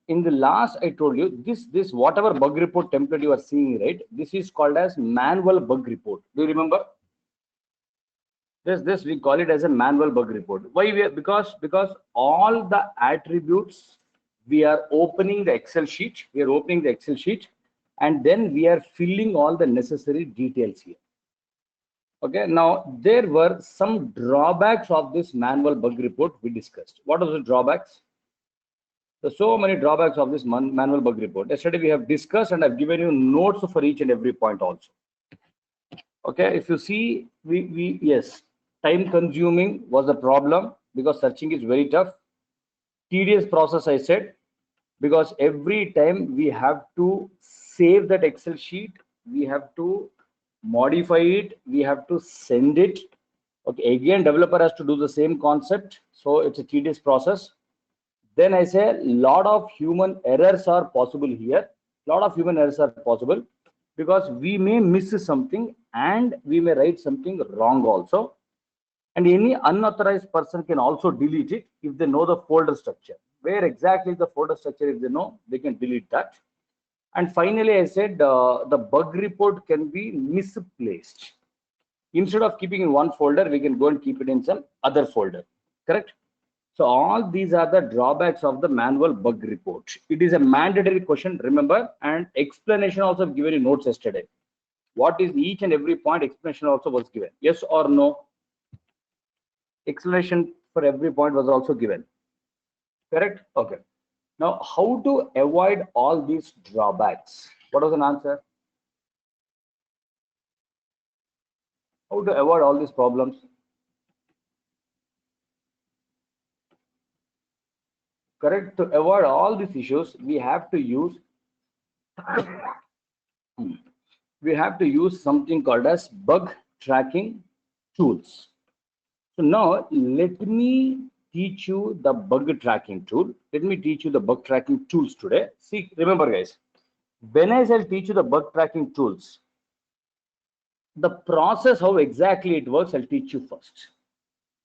in the last I told you this whatever bug report template you are seeing, right? This is called as manual bug report. Do you remember? This we call it as a manual bug report. Why? Because all the attributes, we are opening the Excel sheet. We are opening the Excel sheet, and then we are filling all the necessary details here. Okay. Now there were some drawbacks of this manual bug report we discussed. What are the drawbacks? There's so many drawbacks of this manual bug report. Yesterday we have discussed, and I've given you notes for each and every point also. Okay, if you see, yes, time consuming was a problem because searching is very tough. Tedious process, I said, because every time we have to save that Excel sheet, we have to modify it, we have to send it. Okay, again, developer has to do the same concept, so it's a tedious process. Then I say a lot of human errors are possible here. Lot of human errors are possible because we may miss something and we may write something wrong also. And any unauthorized person can also delete it if they know the folder structure. Where exactly the folder structure, if they know, they can delete that. And finally, I said the bug report can be misplaced. Instead of keeping in one folder, we can go and keep it in some other folder. Correct? So all these are the drawbacks of the manual bug report. It is a mandatory question, remember, and explanation also given in notes yesterday. What is each and every point, explanation also was given. Yes or no? Explanation for every point was also given. Correct? Okay. Now, how to avoid all these drawbacks? What was an answer? How to avoid all these problems? Correct. To avoid all these issues, we have to use something called as bug tracking tools. So now let me teach you the bug tracking tool. Let me teach you the bug tracking tools today. See, remember guys, when I shall teach you the bug tracking tools, the process, how exactly it works, I'll teach you first.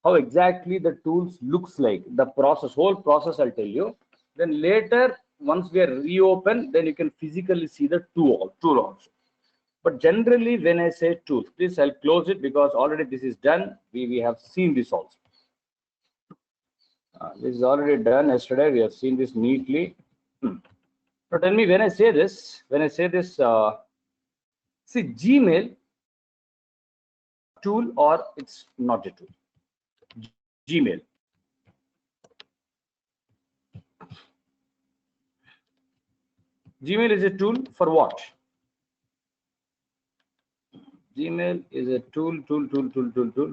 How exactly the tools looks like, the process, whole process I'll tell you. Then later, once we are reopen, then you can physically see the tool also. But generally, when I say tools, please I'll close it because already this is done. We have seen this also. This is already done yesterday. We have seen this neatly. Now tell me, when I say this, see Gmail tool or it's not a tool. Gmail. Gmail is a tool for what? Gmail is a tool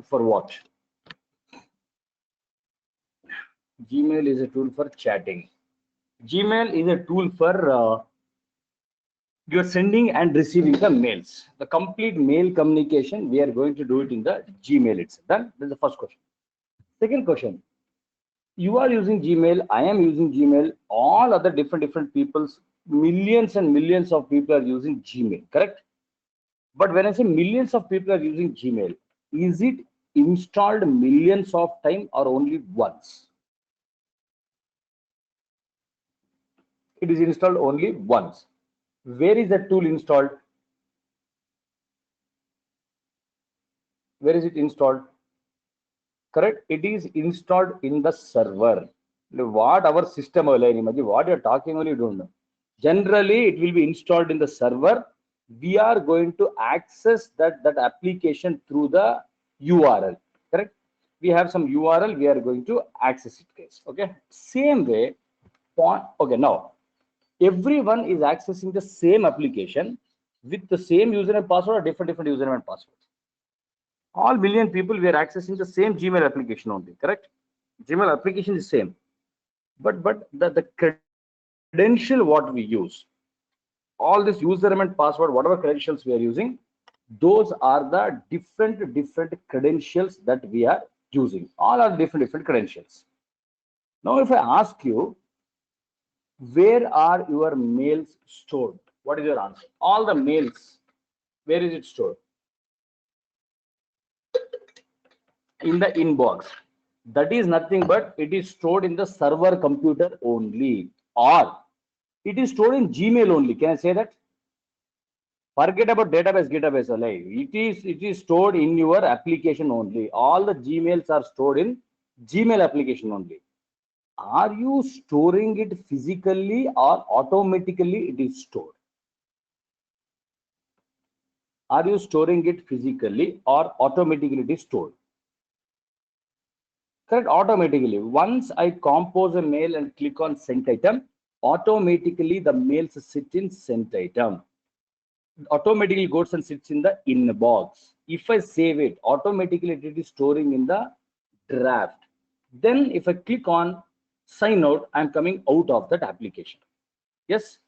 for what? Gmail is a tool for chatting. Gmail is a tool for you're sending and receiving the mails. The complete mail communication, we are going to do it in the Gmail itself. Done? That's the first question. Second question. You are using Gmail, I am using Gmail, all other different people's, millions and millions of people are using Gmail, correct? But when I say millions of people are using Gmail, is it installed millions of times or only once? It is installed only once. Where is that tool installed? Where is it installed? Correct? It is installed in the server. What our system, what you're talking only, you don't know. Generally, it will be installed in the server. We are going to access that application through the URL. Correct? We have some URL. We are going to access it, guys. Okay. Same way. Okay. Now, everyone is accessing the same application with the same user and password or different username and passwords. All million people, we are accessing the same Gmail application only, correct? Gmail application is same, but the credential what we use, all this username and password, whatever credentials we are using, those are the different credentials that we are using. All are different credentials. Now, if I ask you, where are your mails stored? What is your answer? All the mails, where is it stored? In the inbox. That is nothing but it is stored in the server computer only. Or It is stored in Gmail only. Can I say that? Forget about database. It is stored in your application only. All the Gmails are stored in Gmail application only. Are you storing it physically or automatically it is stored? Are you storing it physically or automatically it is stored? Correct, automatically. Once I compose a mail and click on sent item, automatically the mails sit in sent item. Automatically goes and sits in the inbox. If I save it, automatically it is storing in the draft. Then if I click on sign out, I'm coming out of that application. Yes.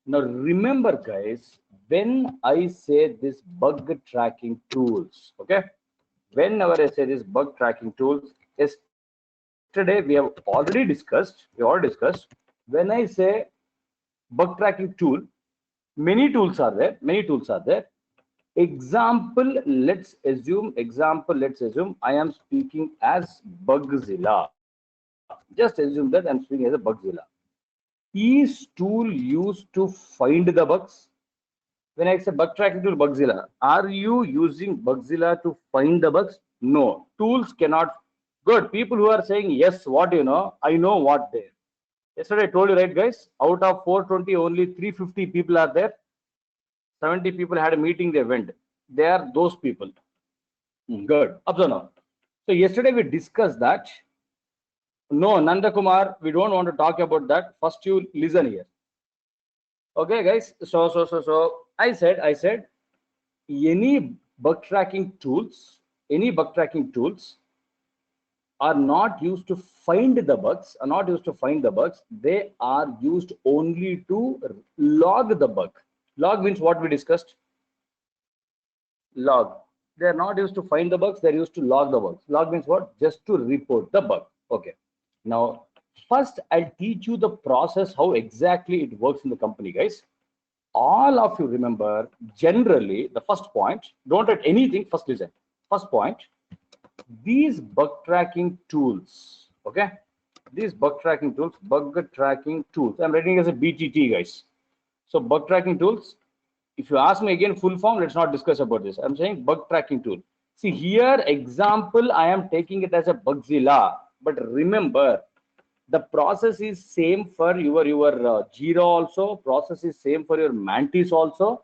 Now remember guys, when I say this bug tracking tools, okay, whenever I say this bug tracking tools, yesterday we have already discussed, when I say bug tracking tool, many tools are there. Example, let's assume I am speaking as Bugzilla. Just assume that I'm speaking as a Bugzilla. Is tool used to find the bugs? When I say bug tracking tool Bugzilla, are you using Bugzilla to find the bugs? No, tools cannot. Good. People who are saying yes, what you know, I know what they. Yesterday I told you, right, guys? Out of 420, only 350 people are there. 70 people had a meeting, they went. They are those people. Good. Observe now. So yesterday we discussed that. No, Nanda Kumar, we don't want to talk about that. First, you listen here. Okay, guys. So I said, any bug tracking tools are not used to find the bugs. They are used only to log the bug. Log means what we discussed. Log. They are not used to find the bugs. They are used to log the bugs. Log means what? Just to report the bug. Okay. Now, first I'll teach you the process, how exactly it works in the company, guys. All of you remember, generally, the first point, don't write anything, first listen. First point, these bug tracking tools, okay? These bug tracking tools, I'm writing as a BTT, guys. So bug tracking tools, if you ask me again full form, let's not discuss about this. I'm saying bug tracking tool. See here, example, I am taking it as a Bugzilla, but remember, the process is same for your Jira also. Process is same for your Mantis also.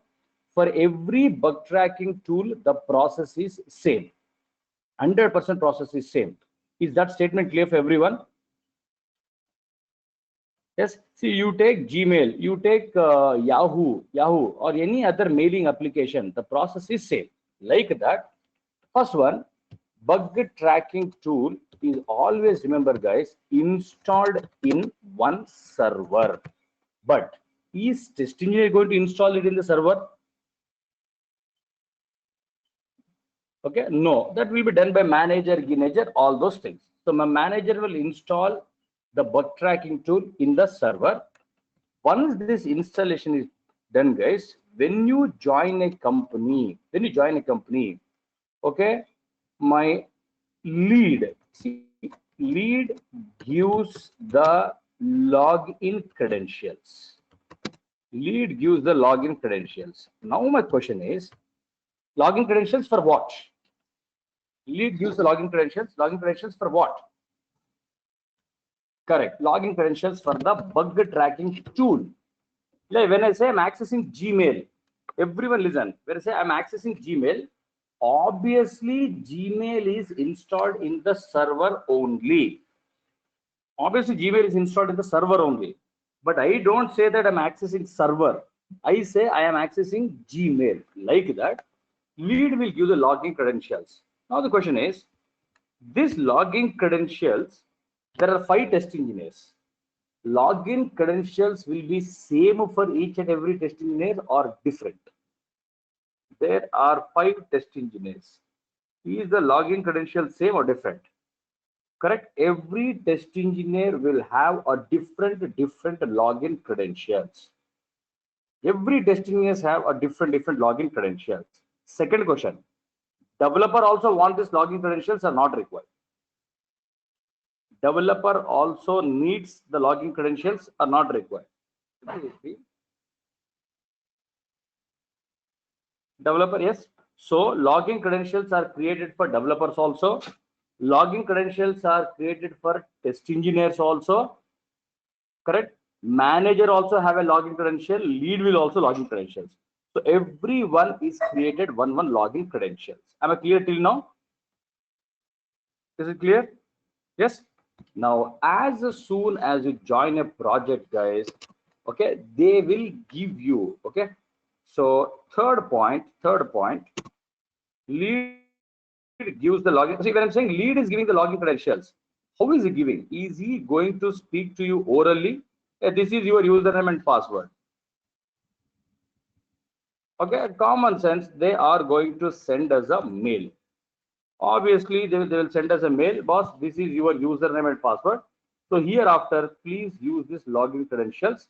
For every bug tracking tool, the process is same. 100% process is same. Is that statement clear for everyone? Yes. See, you take Gmail, you take Yahoo, or any other mailing application. The process is same. Like that. First one, bug tracking tool is always, remember guys, installed in one server. But is test engineer going to install it in the server? Okay, no, that will be done by manager, all those things. So my manager will install the bug tracking tool in the server. Once this installation is done, guys, when you join a company, okay, my lead gives the login credentials. Now my question is, login credentials for what? Lead gives the login credentials for what? Correct, login credentials for the bug tracking tool. Like when I say I'm accessing Gmail, everyone listen. When I say I'm accessing Gmail, obviously Gmail is installed in the server only. Obviously Gmail is installed in the server only. But I don't say that I'm accessing server. I say I am accessing Gmail. Like that, lead will give the login credentials. Now the question is, this login credentials, there are 5 test engineers. Login credentials will be same for each and every test engineer or different? There are 5 test engineers. Is the login credential same or different? Correct. Every test engineer will have a different login credentials. Every test engineers have a different login credentials. Second question, developer also want this login credentials are not required? Developer also needs the login credentials are not required. Developer, yes. So login credentials are created for developers also. Login credentials are created for test engineers also. Correct. Manager also have a login credential. Lead will also login credentials. So everyone is created one login credentials. Am I clear till now? Is it clear? Yes. Now, as soon as you join a project, guys, okay, they will give you, okay. So third point, lead gives the login. See, when I'm saying lead is giving the login credentials, how is he giving? Is he going to speak to you orally? This is your username and password. Okay, common sense, they are going to send us a mail. Obviously, they will send us a mail, boss, this is your username and password. So hereafter, please use this login credentials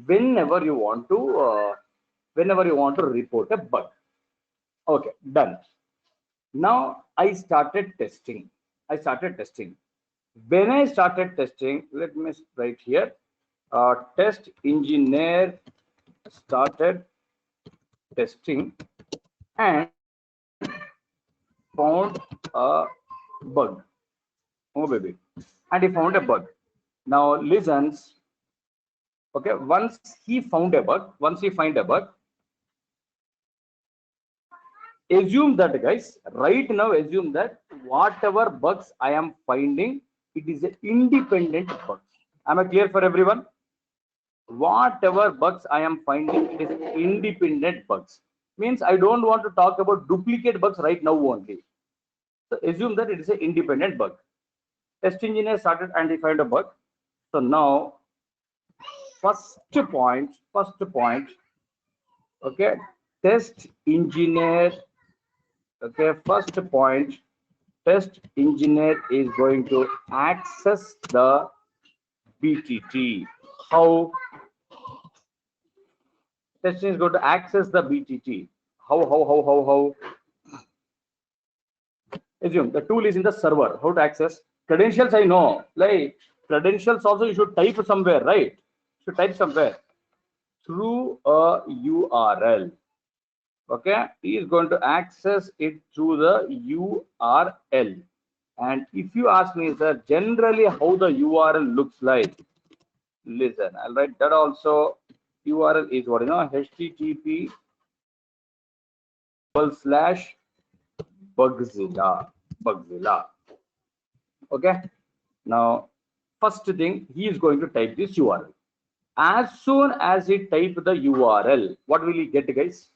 whenever you want to report a bug. Okay, done. Now I started testing. When I started testing, let me write here. Test engineer started testing and found a bug. Oh baby, and he found a bug. Now listens. Okay, once he find a bug, assume that, guys, right now assume that whatever bugs I am finding, it is an independent bug. Am I clear for everyone? Whatever bugs I am finding, it is independent bugs. Means I don't want to talk about duplicate bugs right now only. So assume that it is an independent bug. Test engineer started and he found a bug. So now first point, okay, test engineer, okay, first point, test engineer is going to access the BTT. How? Test engineer is going to access the BTT. How? Assume the tool is in the server. How to access? Credentials I know. Like credentials also you should type somewhere, right? Should type somewhere through a URL. Okay, he is going to access it through the URL. And if you ask me, sir, generally how the URL looks like, listen, I'll write that also. URL is what, HTTP /Bugzilla. Okay. Now, first thing, he is going to type this URL. As soon as he type the URL, what will he get, guys?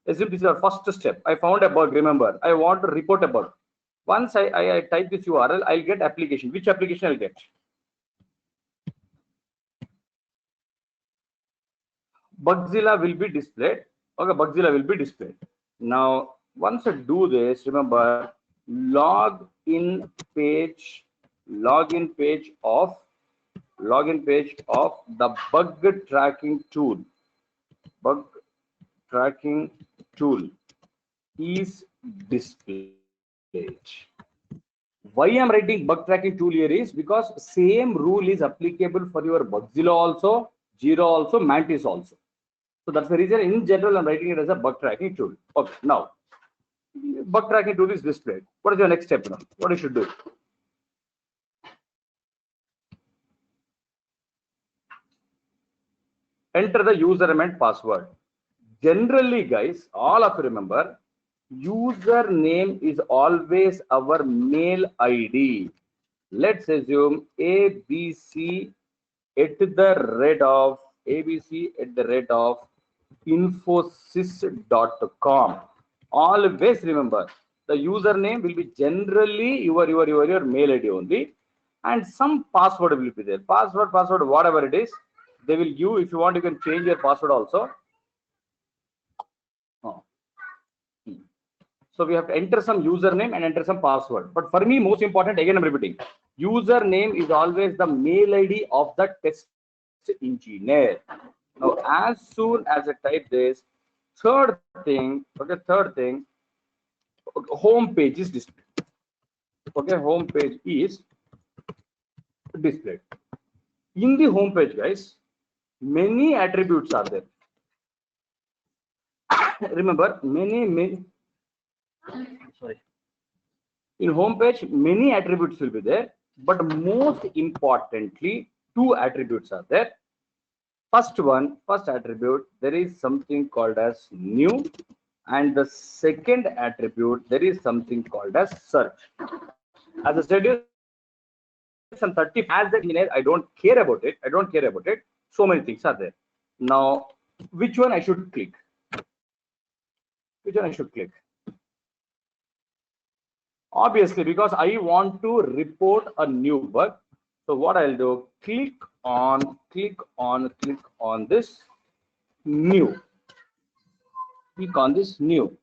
Assume this is our first step. I found a bug. Remember, I want to report a bug. Once I type this URL, I'll get application. Which application I'll get? Bugzilla will be displayed. Okay, Bugzilla will be displayed. Now, once I do this, remember, login page of the bug tracking tool. Bug tracking tool is displayed. Why I'm writing bug tracking tool here is because same rule is applicable for your Bugzilla also, Jira also, Mantis also. So that's the reason in general I'm writing it as a bug tracking tool. Okay, now bug tracking tool is displayed. What is your next step now? What you should do? Enter the username and password. Generally, guys, all of you remember, username is always our mail ID. Let's assume abc at the rate of infosys.com. Always remember, the username will be generally your mail ID only, and some password will be there. Password, whatever it is, they will give. If you want, you can change your password also. So we have to enter some username and enter some password. But for me, most important, again I'm repeating, username is always the mail ID of the test engineer. Now, as soon as I type this, third thing, home page is displayed. Okay, home page is displayed. In the home page, guys, Many attributes are there. Remember, many sorry. In home page, many attributes will be there, but most importantly, two attributes are there. First one, first attribute, there is something called as new, and the second attribute, there is something called as search. As I said, you some 30 as the engineer, I don't care about it. I don't care about it. So many things are there. Now, which one I should click? Which one I should click? Obviously, because I want to report a new bug. So what I'll do, click on this new. Click on this new.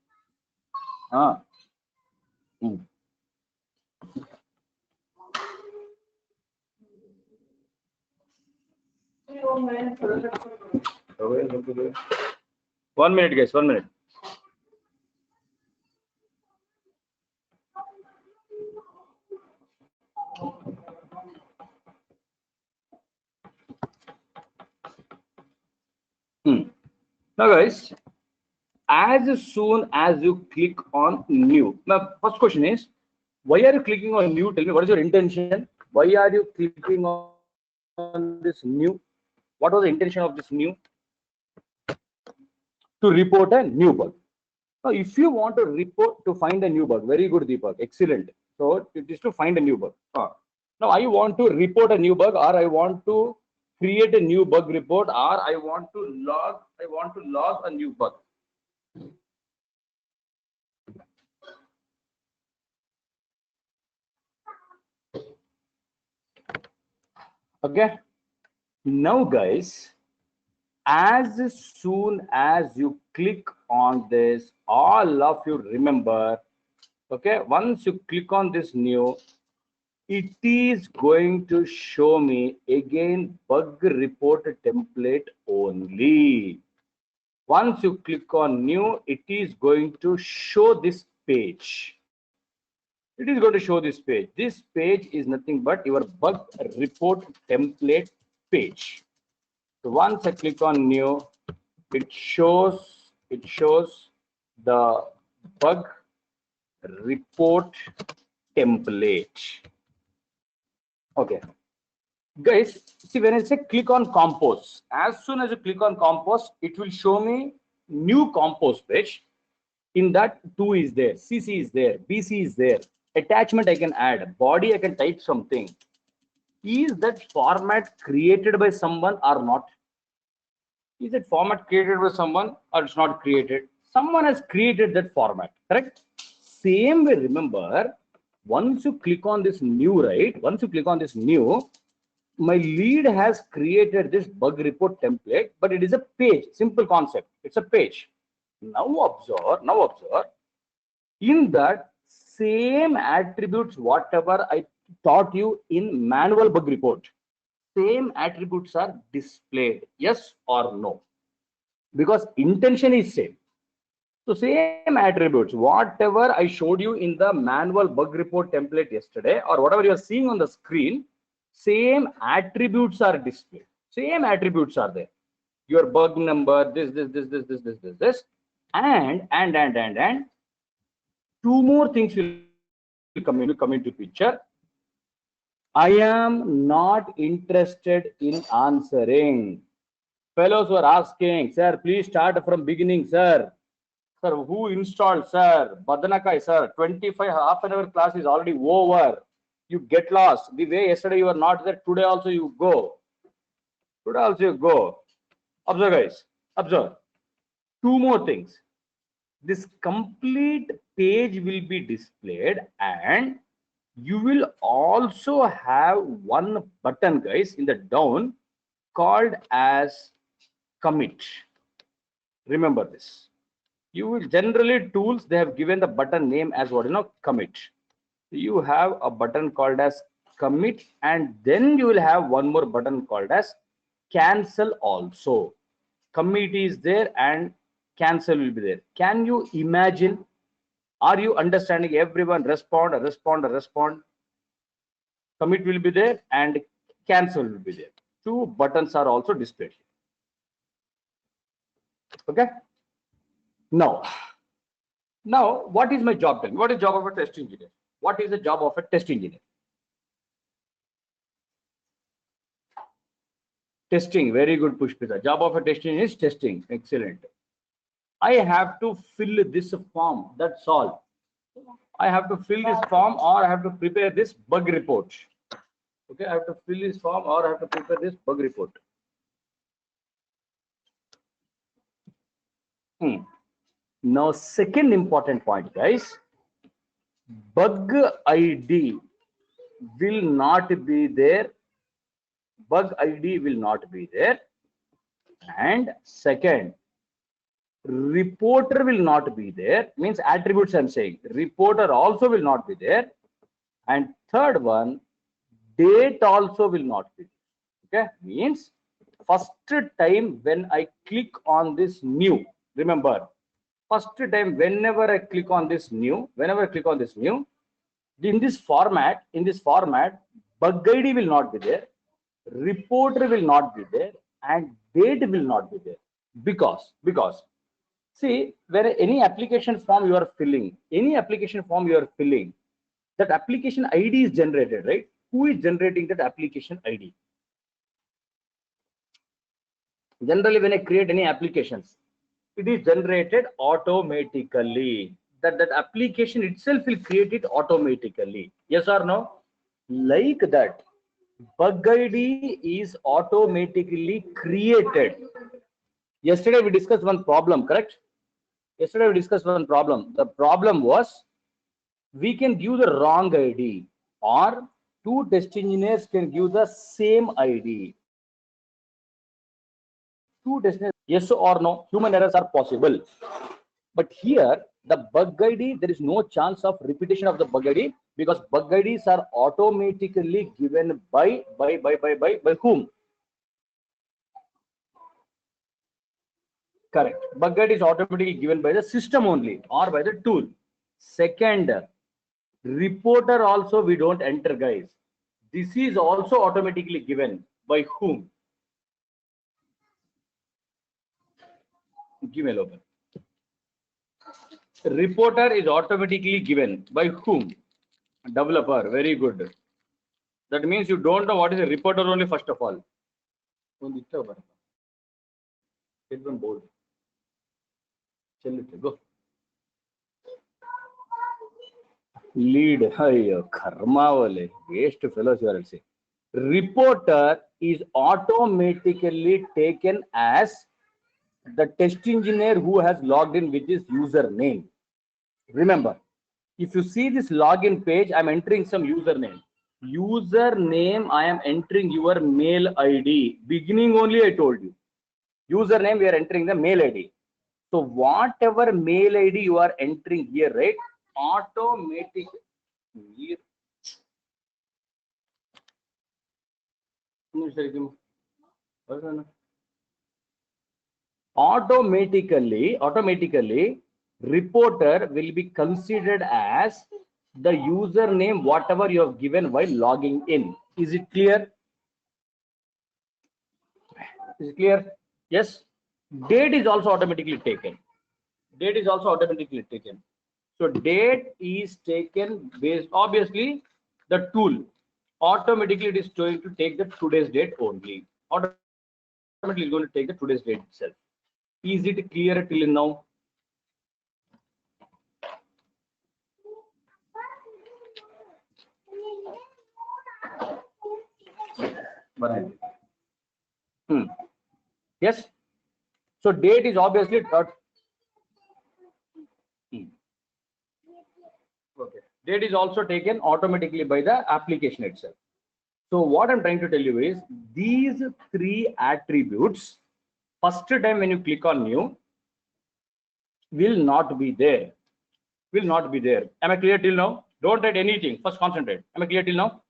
Ah. Hmm. One minute, guys. 1 minute. Now, guys, as soon as you click on new, now first question is, why are you clicking on new? Tell me, what is your intention? Why are you clicking on this new? What was the intention of this new? To report a new bug. Now, if you want to report to find a new bug, very good, Deepak, excellent. So it is to find a new bug. Now I want to report a new bug, or I want to create a new bug report, or I want to log a new bug. Okay. Now, guys, as soon as you click on this, all of you remember, okay, once you click on this new, it is going to show me again bug report template only. Once you click on new, it is going to show this page. It is going to show this page. This page is nothing but your bug report template page. So once I click on new, it shows the bug report template. Okay, guys, see, when I say click on compose, as soon as you click on compose, it will show me new compose page. In that, 2 is there, CC is there, BC is there, attachment I can add, body I can type something. Is that format created by someone or not? Is it format created by someone or it's not created? Someone has created that format, correct? Same way, remember, once you click on this new, right? Once you click on this new, my lead has created this bug report template, but it is a page, simple concept. It's a page. Now observe, in that same attributes, whatever I taught you in manual bug report, same attributes are displayed, yes or no? Because intention is same. So same attributes, whatever I showed you in the manual bug report template yesterday, or whatever you are seeing on the screen, same attributes are displayed. Same attributes are there. Your bug number, this, and two more things will come into picture. I am not interested in answering. Fellows were asking, sir, please start from beginning, sir. Sir, who installed, sir? Badanakai, sir. 25 half an hour class is already over. You get lost. The way yesterday you were not there, today also you go. Today also you go. Observe, guys. Observe. Two more things. This complete page will be displayed, and you will also have one button, guys, in the down called as commit. Remember this. You will generally tools, they have given the button name as what, commit. You have a button called as commit, and then you will have one more button called as cancel also. Commit is there and cancel will be there. Can you imagine? Are you understanding? Everyone respond. Commit will be there and cancel will be there. Two buttons are also displayed. Okay. Now, what is my job then? What is job of a test engineer? What is the job of a test engineer? Testing. Very good, Pushpita. Job of a test engineer is testing. Excellent. I have to fill this form. That's all. I have to fill this form, or I have to prepare this bug report. Okay, I have to fill this form, or I have to prepare this bug report. Now, second important point, guys. Bug ID will not be there. Bug ID will not be there. And second, reporter will not be there. Means attributes I'm saying. Reporter also will not be there. And third one, date also will not be there. Okay, means first time when I click on this new, remember, first time whenever I click on this new, in this format, bug ID will not be there, reporter will not be there, and date will not be there. Because see, where any application form you are filling, that application ID is generated, right? Who is generating that application ID? Generally, when I create any applications, it is generated automatically. That application itself will create it automatically. Yes or no? Like that, bug ID is automatically created. Yesterday we discussed one problem, correct? Yesterday we discussed one problem. The problem was we can give the wrong ID, or two test engineers can give the same ID. Two test engineers, yes or no, human errors are possible. But here, the bug ID, there is no chance of repetition of the bug ID, because bug IDs are automatically given by whom? Correct. Bug ID is automatically given by the system only, or by the tool. Second, reporter also we don't enter, guys. This is also automatically given by whom? Give me a open. Reporter is automatically given by whom? Developer. Very good. That means you don't know what is a reporter only, first of all. Board. Go. Lead. Karma wale. Waste fellows you are saying. Reporter is automatically taken as the test engineer who has logged in with his username. Remember, if you see this login page, I'm entering some username. Username, I am entering your mail ID. Beginning only I told you. Username, we are entering the mail ID. So whatever mail ID you are entering here, right? Automatic. Automatically, reporter will be considered as the username whatever you have given while logging in. Is it clear? Is it clear? Yes. Date is also automatically taken. So date is taken based, obviously the tool automatically it is going to take the today's date only. Automatically going to take the today's date itself. Is it clear till now? Yes. So date is obviously okay. Date is also taken automatically by the application itself. So what I'm trying to tell you is these three attributes, first time when you click on new, will not be there. Am I clear till now? Don't write anything. First concentrate. Am I clear till now?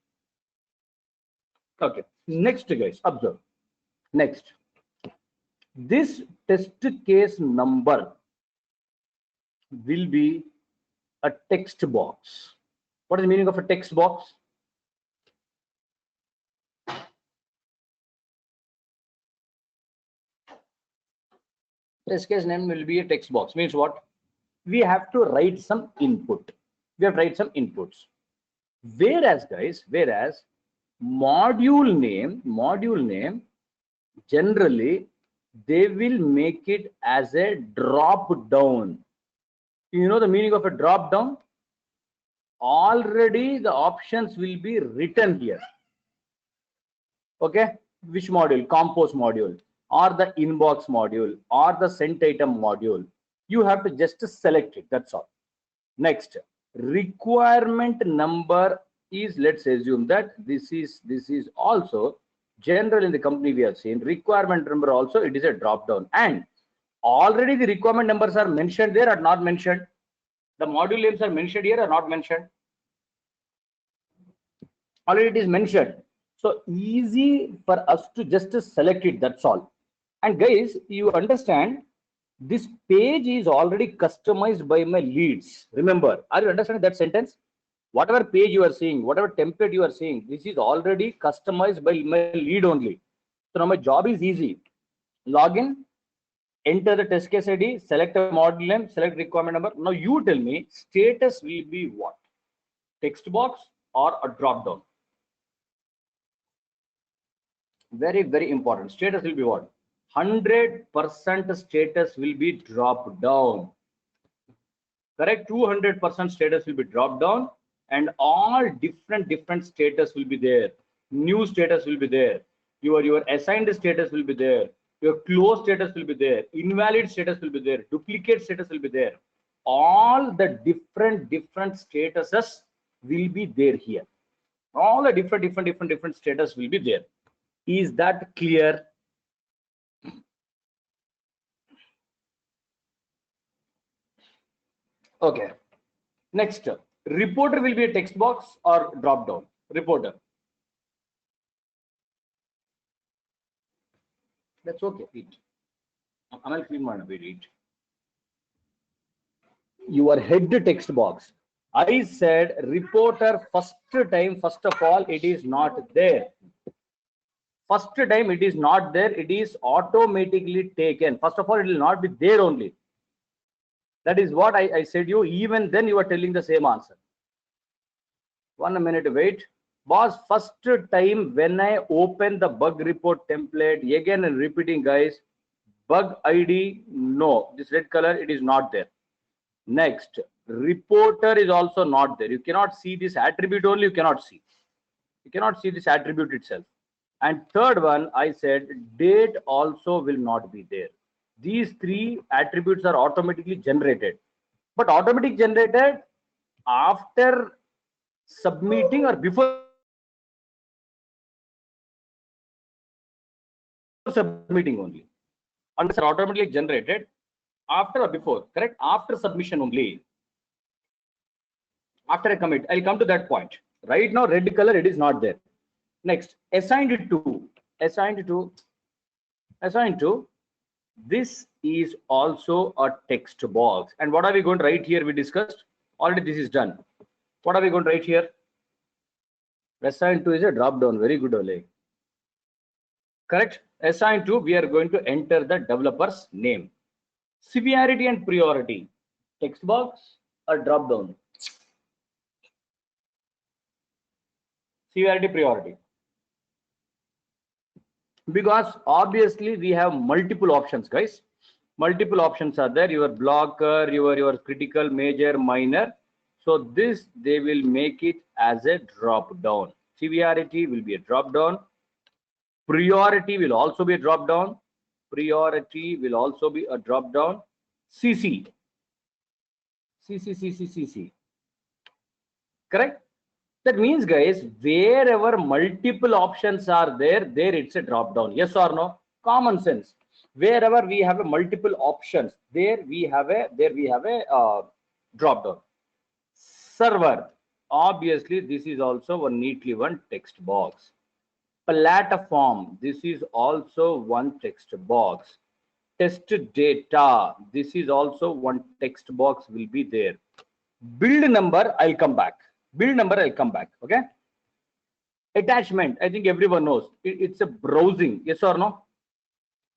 Okay. Next, guys, observe. Next, this test case number will be a text box. What is the meaning of a text box? Test case name will be a text box. Means what? We have to write some input. We have to write some inputs. Whereas, guys, whereas module name, generally they will make it as a drop down. You know the meaning of a drop down? Already the options will be written here. Okay, which module? Compose module, or the inbox module, or the sent item module. You have to just select it. That's all. Next, requirement number is, let's assume that this is also general in the company. We have seen requirement number also, it is a drop down, and already the requirement numbers are mentioned there or not mentioned. The module names are mentioned here or not mentioned. Already it is mentioned, so easy for us to just select it. That's all. And guys, you understand, this page is already customized by my leads. Remember, are you understanding that sentence? Whatever page you are seeing, whatever template you are seeing, this is already customized by my lead only. So now my job is easy. Login, enter the test case ID, select a module name, select requirement number. Now you tell me, status will be what? Text box or a drop down? Very, very important. Status will be what? 100% status will be drop down. Correct? 200% status will be drop down, and all different status will be there. New status will be there. Your assigned status will be there. Your closed status will be there. Invalid status will be there. Duplicate status will be there. All the different statuses will be there here. All the different status will be there. Is that clear? Okay. Next, reporter will be a text box or drop down. Reporter. That's okay. Read. Amal, read. Your head text box. I said reporter first of all, it is not there. First time it is not there, it is automatically taken. First of all, it will not be there only. That is what I said you. Even then you are telling the same answer. 1 minute, wait. Boss, first time when I open the bug report template, again and repeating, guys, bug ID, no, this red color, it is not there. Next, reporter is also not there. You cannot see this attribute only, you cannot see. You cannot see this attribute itself. And third one, I said date also will not be there. These three attributes are automatically generated, but automatic generated after submitting or before submitting only. Understand? Automatically generated after or before, correct? After submission only. After a commit, I'll come to that point. Right now, red color, it is not there. Next, assigned to, this is also a text box. And what are we going to write here? We discussed already. This is done. What are we going to write here? Assigned to is a drop down. Very good, Ole. Correct. Assigned to, we are going to enter the developer's name. Severity and priority, text box or drop down? Severity, priority. Because obviously we have multiple options, guys. Multiple options are there. Your blocker, your critical, major, minor. So this, they will make it as a drop down. Severity will be a drop down. Priority will also be a drop down. Priority will also be a drop down. CC. Correct? That means, guys, wherever multiple options are there it's a drop down. Yes or no? Common sense. Wherever we have a multiple options, there we have a drop down. Server, obviously this is also one neatly one text box. Platform, this is also one text box. Test data, this is also one text box will be there. Build number, I'll come back. Okay. Attachment, I think everyone knows it's a browsing. Yes or no?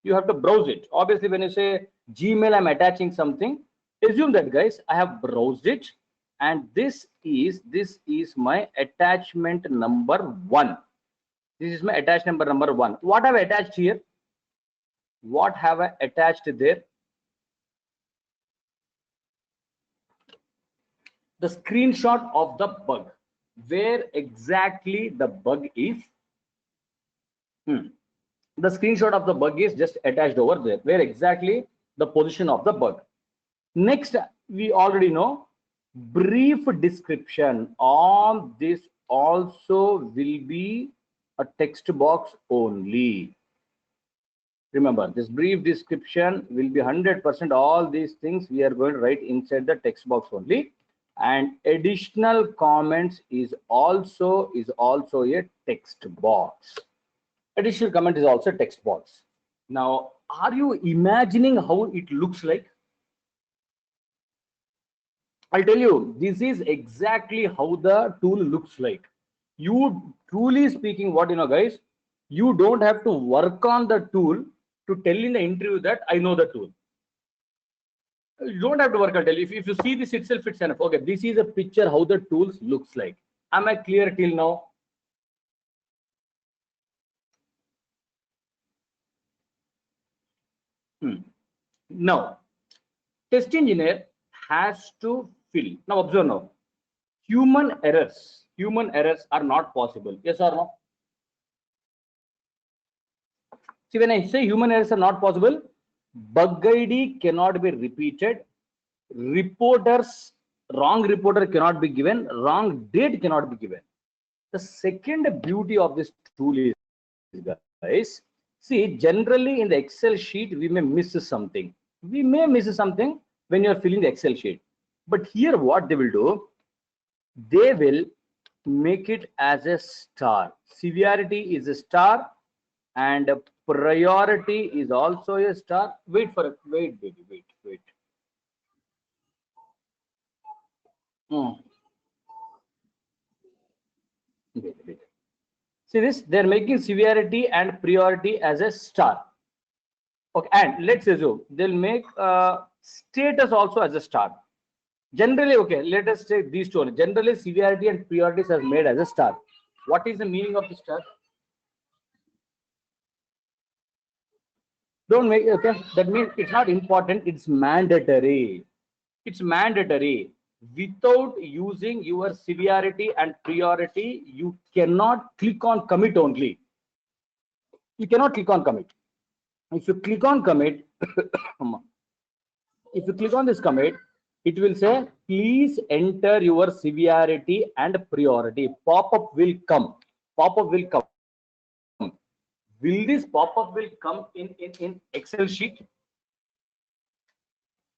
You have to browse it. Obviously, when you say Gmail, I'm attaching something. Assume that, guys, I have browsed it, and this is my attachment number 1. This is my attachment number 1. What have I attached here? What have I attached there? The screenshot of the bug. Where exactly the bug is? The screenshot of the bug is just attached over there. Where exactly the position of the bug? Next, we already know brief description on this also will be a text box only. Remember, this brief description will be 100%. All these things we are going to write inside the text box only, and additional comments is also a text box. Additional comment is also text box. Now, are you imagining how it looks like? I'll tell you, this is exactly how the tool looks like. You, truly speaking, what you know, guys, you don't have to work on the tool to tell in the interview that I know the tool. You don't have to work. I'll tell you. If you see this itself, it's enough. Okay, this is a picture how the tools looks like. Am I clear till now? Now, test engineer has to fill. Now, observe now. Human errors are not possible. Yes or no? See, when I say human errors are not possible, bug ID cannot be repeated. Wrong reporter cannot be given. Wrong date cannot be given. The second beauty of this tool is, guys, see, generally in the Excel sheet, we may miss something. We may miss something when you're filling the Excel sheet. But here, what they will do, they will make it as a star. Severity is a star, and priority is also a star. Wait for it. Wait, baby, wait. Wait. See this? They're making severity and priority as a star. Okay, and let's assume they'll make status also as a star. Generally, okay, let us take these two. Generally, severity and priorities are made as a star. What is the meaning of the star? Don't make, okay, that means it's not important, it's mandatory. It's mandatory. Without using your severity and priority, you cannot click on commit only. You cannot click on commit. If you click on commit, if you click on this commit, it will say, please enter your severity and priority. Pop-up will come. Pop-up will come. Will this pop-up will come in Excel sheet?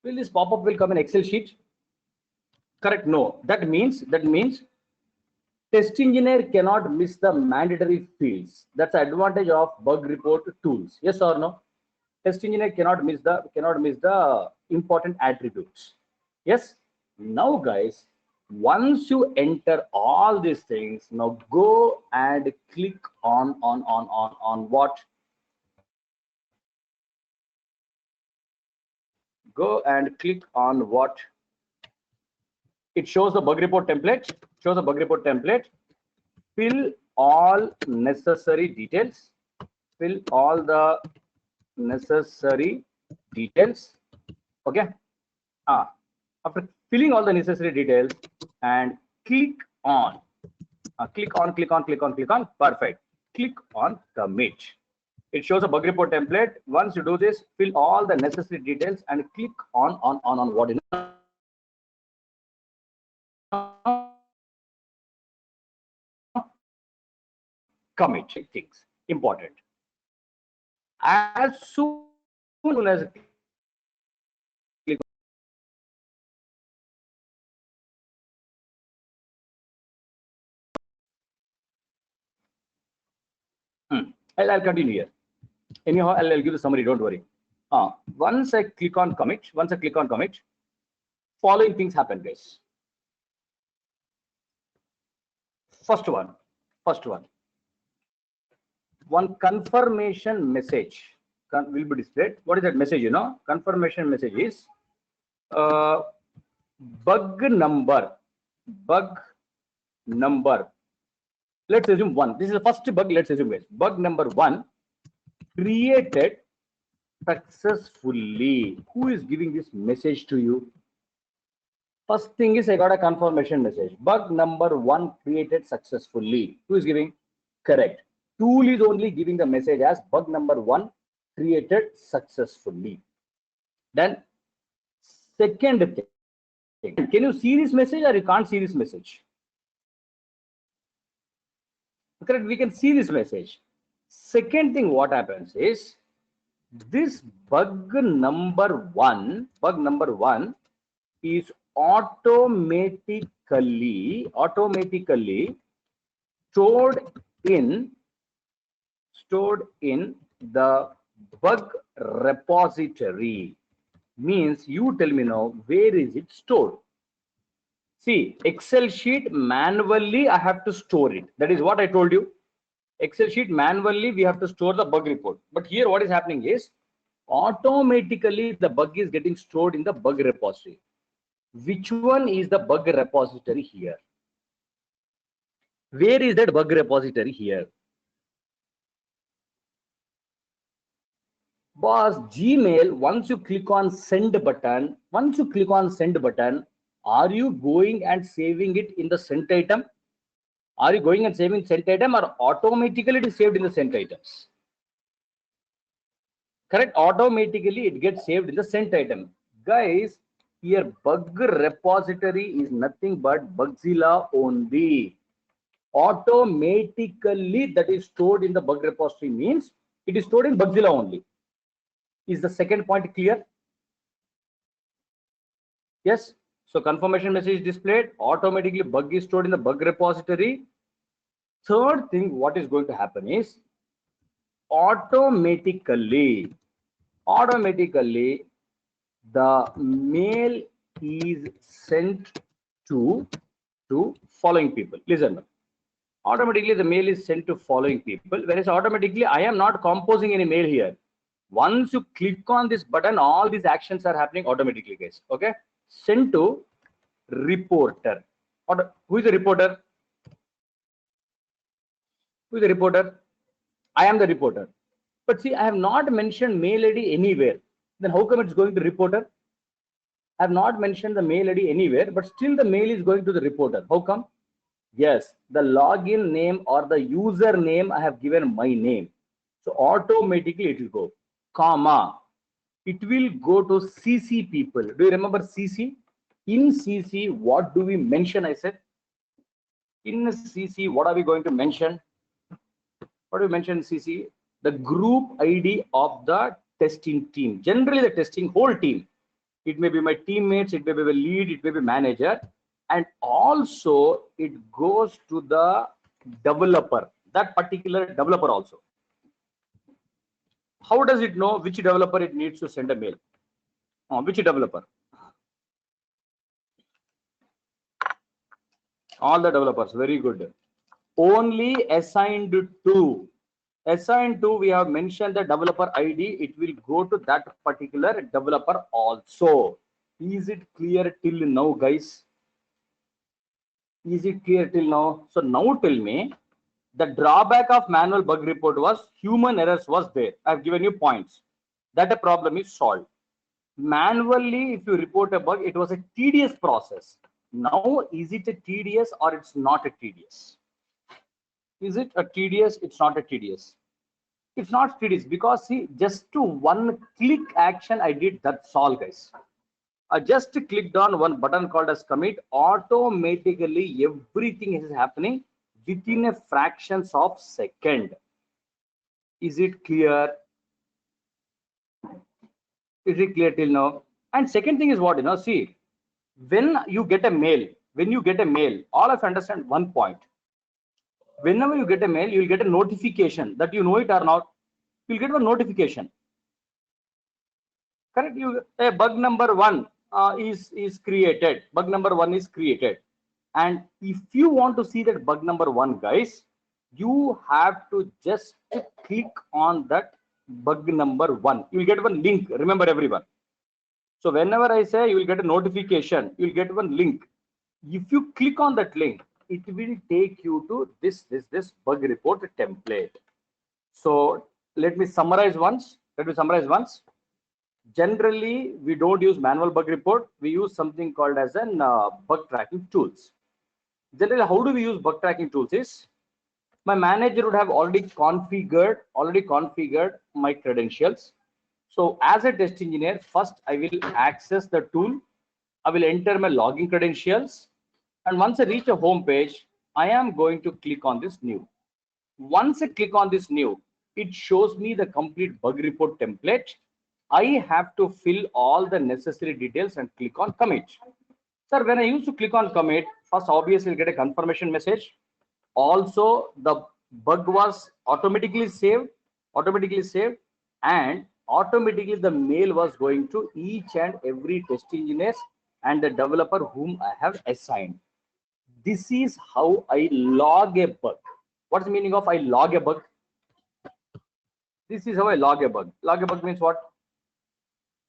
Will this pop-up will come in Excel sheet? Correct. No. That means test engineer cannot miss the mandatory fields. That's the advantage of bug report tools. Yes or no? Test engineer cannot miss the important attributes. Yes. Now, guys, once you enter all these things, now go and click on what? Go and click on what? It shows the bug report template. Shows the bug report template. Fill all necessary details. Fill all the necessary details. Okay. After filling all the necessary details and click on. Click on. Perfect. Click on commit. It shows a bug report template. Once you do this, fill all the necessary details and click on what you know. Commit things important. As soon as click I'll continue here. Anyhow, I'll give the summary. Don't worry. Once I click on commit, following things happen, guys. First one confirmation message will be displayed. What is that message? Confirmation message is bug number. Let's assume 1. This is the first bug. Let's assume guys. Bug number 1 created successfully. Who is giving this message to you? First thing is I got a confirmation message. Bug number 1 created successfully. Who is giving? Correct. Tool is only giving the message as bug number 1 created successfully. Then second thing, can you see this message or you can't see this message? Correct, we can see this message. Second thing, what happens is this bug number one is automatically stored in the bug repository. Means you tell me now, where is it stored? See, Excel sheet manually I have to store it. That is what I told you. Excel sheet manually we have to store the bug report. But here what is happening is automatically the bug is getting stored in the bug repository. Which one is the bug repository here? Where is that bug repository here? Boss, Gmail, once you click on send button, are you going and saving it in the sent item? Are you going and saving sent item, or automatically it is saved in the sent items? Correct, automatically it gets saved in the sent item. Guys, here bug repository is nothing but Bugzilla only. Automatically that is stored in the bug repository means it is stored in Bugzilla only. Is the second point clear? Yes. So confirmation message is displayed. Automatically bug is stored in the bug repository. Third thing, what is going to happen is automatically the mail is sent to following people. Listen. Automatically the mail is sent to following people, whereas automatically I am not composing any mail here. Once you click on this button, all these actions are happening automatically, guys. Okay. Send to reporter. Who is the reporter? Who is the reporter? I am the reporter. But see, I have not mentioned mail ID anywhere. Then how come it's going to reporter? I have not mentioned the mail ID anywhere, but still the mail is going to the reporter. How come? Yes, the login name or the user name I have given my name. So automatically it will go, comma. It will go to CC people. Do you remember CC? In CC, what do we mention? I said, in CC, what are we going to mention? What do we mention in CC? The group ID of the testing team. Generally, the testing whole team. It may be my teammates, it may be the lead, it may be manager. And also it goes to the developer, that particular developer also. How does it know which developer it needs to send a mail? Which developer? All the developers, very good. Only assigned to, we have mentioned the developer ID, it will go to that particular developer also. Is it clear till now, guys? Is it clear till now? So now tell me, the drawback of manual bug report was human errors was there. I've given you points. That a problem is solved. Manually, if you report a bug, it was a tedious process. Now, is it a tedious or it's not a tedious? Is it a tedious? It's not a tedious. It's not tedious because see, just to one click action I did, that's all, guys. I just clicked on one button called as commit. Automatically, everything is happening within a fractions of second. Is it clear? Is it clear till now? And second thing is what, see, when you get a mail, all of you understand one point. Whenever you get a mail, you'll get a notification that you know it or not. You'll get a notification. Correct? Bug number 1 is created. Bug number 1 is created. And if you want to see that bug number 1, guys, you have to just click on that bug number 1. You will get one link. Remember everyone. So whenever I say you will get a notification, you will get one link. If you click on that link, it will take you to this bug report template. So let me summarize once. Generally, we don't use manual bug report. We use something called as an bug tracking tools. Generally, how do we use bug tracking tools is, my manager would have already configured my credentials. So as a test engineer, first I will access the tool. I will enter my login credentials. And once I reach a home page, I am going to click on this new. Once I click on this new, it shows me the complete bug report template. I have to fill all the necessary details and click on commit. Sir, when I used to click on commit, first obviously you'll get a confirmation message. Also, the bug was automatically saved, and automatically the mail was going to each and every test engineers and the developer whom I have assigned. This is how I log a bug. What's the meaning of I log a bug? This is how I log a bug. Log a bug means what?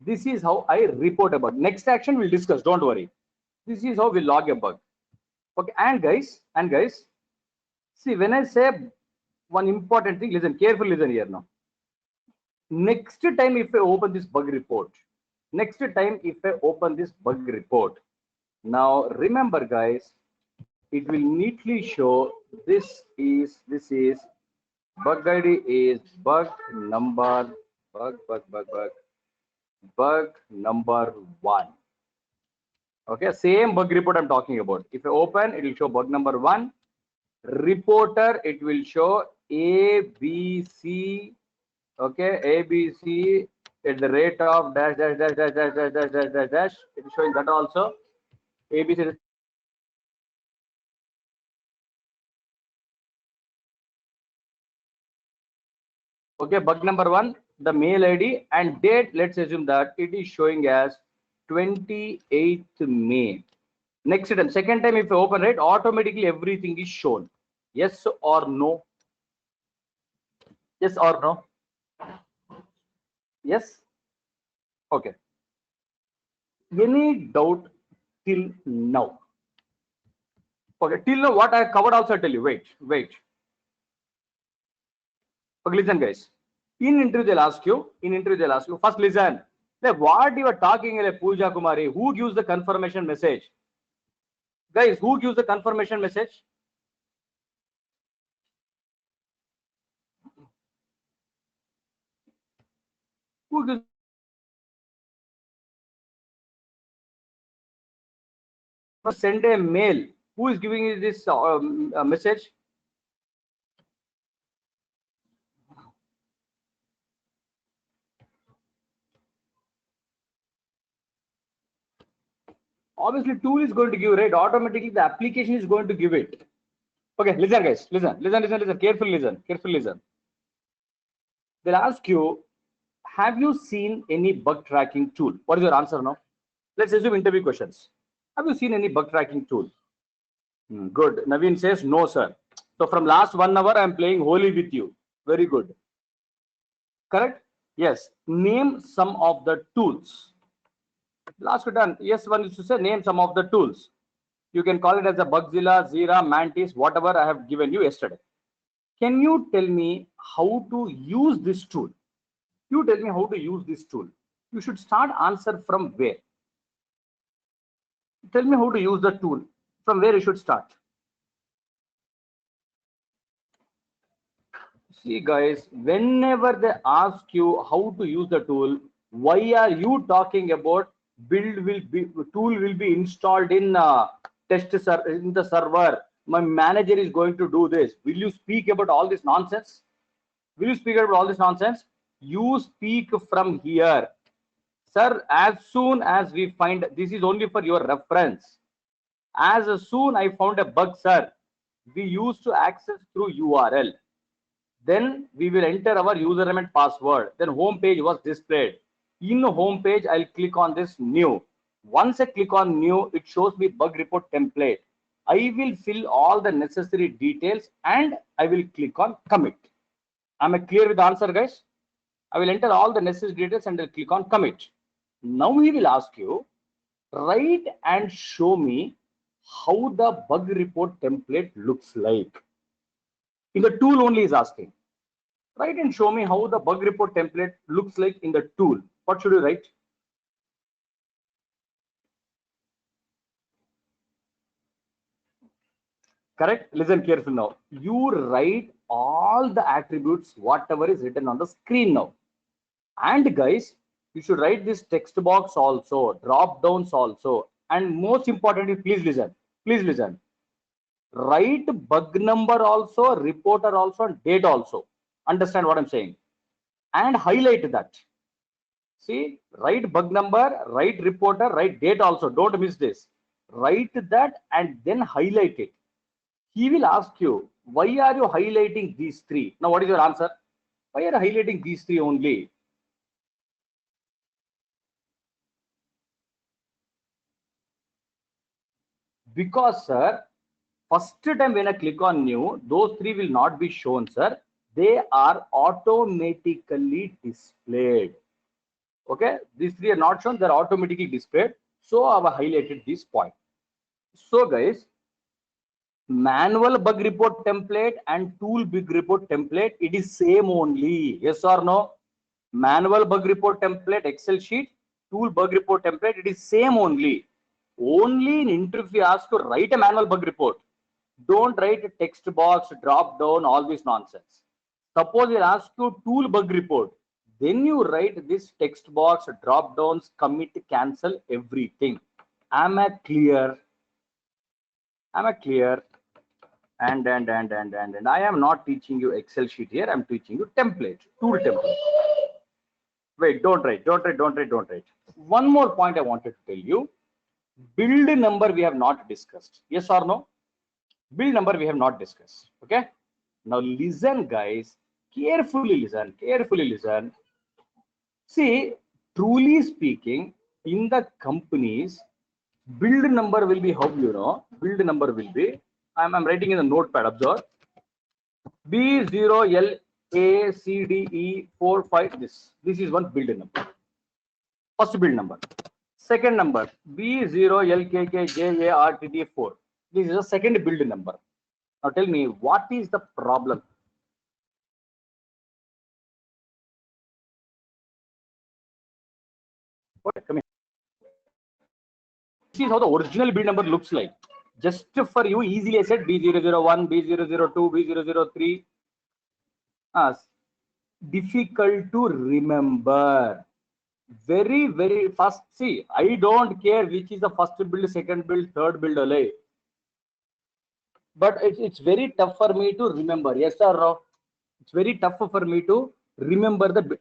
This is how I report a bug. Next action we'll discuss, don't worry. This is how we log a bug. Okay, and guys, see, when I say one important thing, listen, carefully listen here now. Next time if I open this bug report, now remember guys, it will neatly show this is bug ID is bug number 1. Okay, same bug report I'm talking about. If I open, it will show bug number 1. Reporter, it will show ABC. Okay, ABC at the rate of dash. It is showing that also. ABC. Okay, bug number 1, the mail ID and date. Let's assume that it is showing as 28th May. Next time, second time, if I open it, automatically everything is shown. Yes or no? Yes or no? Yes. Okay. Any doubt till now? Okay, till now what I covered also I tell you. Wait. Okay, listen guys. In interview they'll ask you. First listen. Like what you are talking about, Pooja Kumari? Who gives the confirmation message? Guys, who gives the confirmation message? Who gives? Send a mail. Who is giving you this message? Obviously, tool is going to give, right? Automatically, the application is going to give it. Okay, listen, guys. Listen. Carefully listen. They'll ask you, have you seen any bug tracking tool? What is your answer now? Let's assume interview questions. Have you seen any bug tracking tool? Good. Naveen says, no, sir. So from last 1 hour, I'm playing Holy with you. Very good. Correct? Yes. Name some of the tools. Last done. Yes, one is to say name some of the tools. You can call it as a Bugzilla, Zira, Mantis, whatever I have given you yesterday. Can you tell me how to use this tool? You tell me how to use this tool. You should start answer from where? Tell me how to use the tool. From where you should start? See guys, whenever they ask you how to use the tool, why are you talking about tool will be installed in in the server? My manager is going to do this. Will you speak about all this nonsense? You speak from here. Sir, as soon as we find, this is only for your reference. As soon I found a bug, sir, we used to access through URL. Then we will enter our username and password. Then home page was displayed. In the home page, I'll click on this new. Once I click on new, it shows me bug report template. I will fill all the necessary details and I will click on commit. Am I clear with the answer, guys? I will enter all the necessary details and I'll click on commit. Now he will ask you, write and show me how the bug report template looks like. In the tool only is asking. Write and show me how the bug report template looks like in the tool. What should you write? Correct? Listen carefully now. You write all the attributes, whatever is written on the screen now. And guys, you should write this text box also, drop downs also. And most importantly, please listen. Please listen. Write bug number also, reporter also, and date also. Understand what I'm saying? And highlight that. See, write bug number, write reporter, write date also. Don't miss this. Write that and then highlight it. He will ask you, why are you highlighting these three? Now, what is your answer? Why are you highlighting these three only? Because, sir, first time when I click on new, those three will not be shown, sir. They are automatically displayed. Okay, these three are not shown, they're automatically displayed. So I have highlighted this point. So, guys, manual bug report template and tool bug report template, it is same only. Yes or no? Manual bug report template, Excel sheet, tool bug report template, it is same only. Only in interview ask to write a manual bug report. Don't write a text box, drop down, all this nonsense. Suppose it asks you tool bug report. Then you write this text box, drop downs, commit, cancel, everything. Am I clear? Am I clear? And I am not teaching you Excel sheet here. I'm teaching you template, tool template. Wait, don't write. One more point I wanted to tell you. Build number we have not discussed. Yes or no? Build number we have not discussed. Okay. Now listen, guys. Carefully listen. See, truly speaking, in the companies, build number will be how you know. Build number will be. I'm writing in the notepad. Observe. B0LACDE45. This is one build number. First build number. Second number B0LKKJARTT4. This is a second build number. Now tell me, what is the problem? Come here. This is how the original build number looks like. Just for you, easily I said B001, B002, B003. Difficult to remember. Very fast. See, I don't care which is the first build, second build, third build, but it's very tough for me to remember. Yes or no? It's very tough for me to remember the.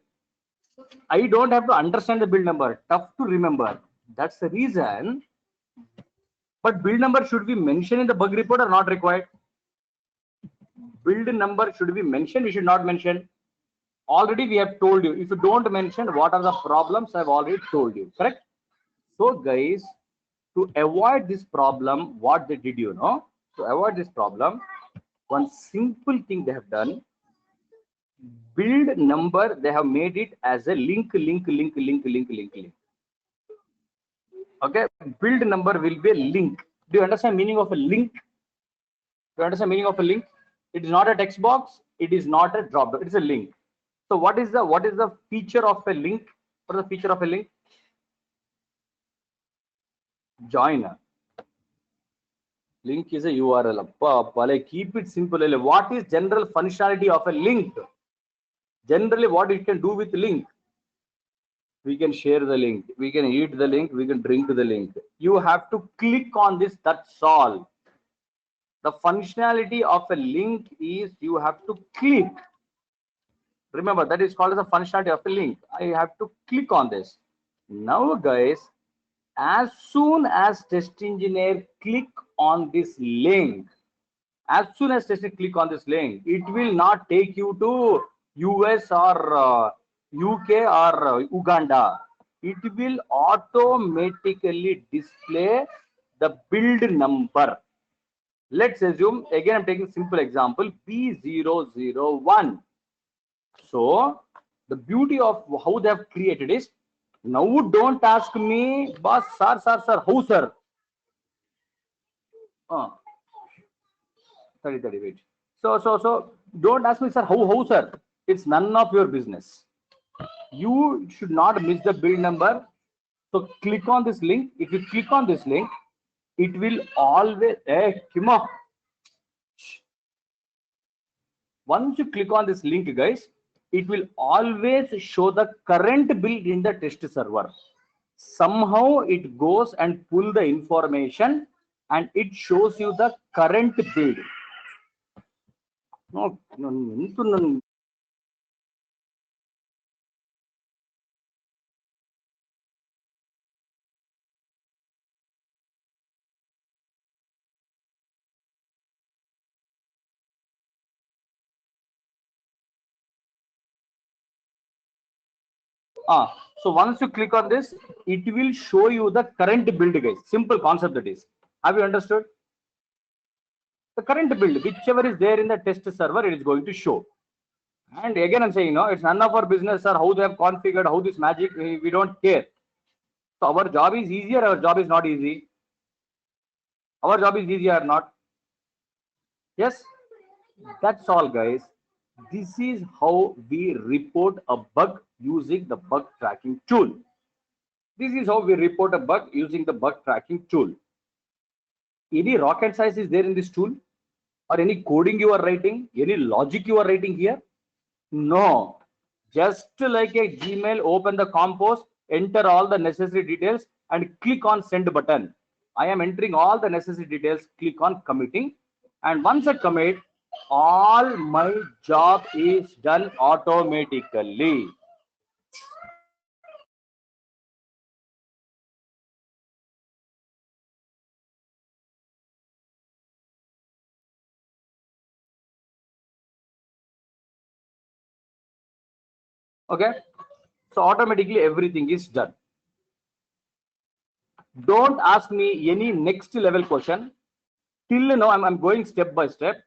I don't have to understand the build number. Tough to remember. That's the reason. But build number should be mentioned in the bug report or not required? Build number should be mentioned. We should not mention. Already we have told you. If you don't mention what are the problems, I've already told you. Correct? So guys, to avoid this problem, what they did, you know? To avoid this problem, one simple thing they have done. Build number, they have made it as a link. Okay, build number will be a link. Do you understand meaning of a link? Do you understand meaning of a link? It is not a text box. It is not a drop down. It is a link. So what is the feature of a link? What is the feature of a link? Joiner. Link is a URL. Keep it simple. What is general functionality of a link? Generally, what it can do with link? We can share the link. We can eat the link. We can drink the link. You have to click on this. That's all. The functionality of a link is you have to click. Remember, that is called as a functionality of a link. I have to click on this. Now, guys, as soon as test engineer click on this link, it will not take you to US or UK or Uganda. It will automatically display the build number. Let's assume, again, I'm taking simple example, B001. So The beauty of how they have created is, now don't ask me, boss, sir, how, sir? 30, wait. So don't ask me, sir, how, sir? It's none of your business. You should not miss the build number. So click on this link. If you click on this link, it will always, come on. Once you click on this link, guys, it will always show the current build in the test server. Somehow it goes and pull the information and it shows you the current build. No. So once you click on this, it will show you the current build, guys. Simple concept that is. Have you understood? The current build, whichever is there in the test server, it is going to show. And again, I'm saying, no, it's none of our business, sir, how they have configured, how this magic, we don't care. So our job is easier, our job is not easy. Our job is easy or not? Yes, that's all, guys. This is how we report a bug using the bug tracking tool. This is how we report a bug using the bug tracking tool. Any rocket science is there in this tool? Or any coding you are writing? Any logic you are writing here? No. Just like a Gmail, open the compose, enter all the necessary details and click on send button. I am entering all the necessary details, click on committing. And once I commit, all my job is done automatically. Okay. So automatically everything is done. Don't ask me any next level question. Till now, I'm going step by step.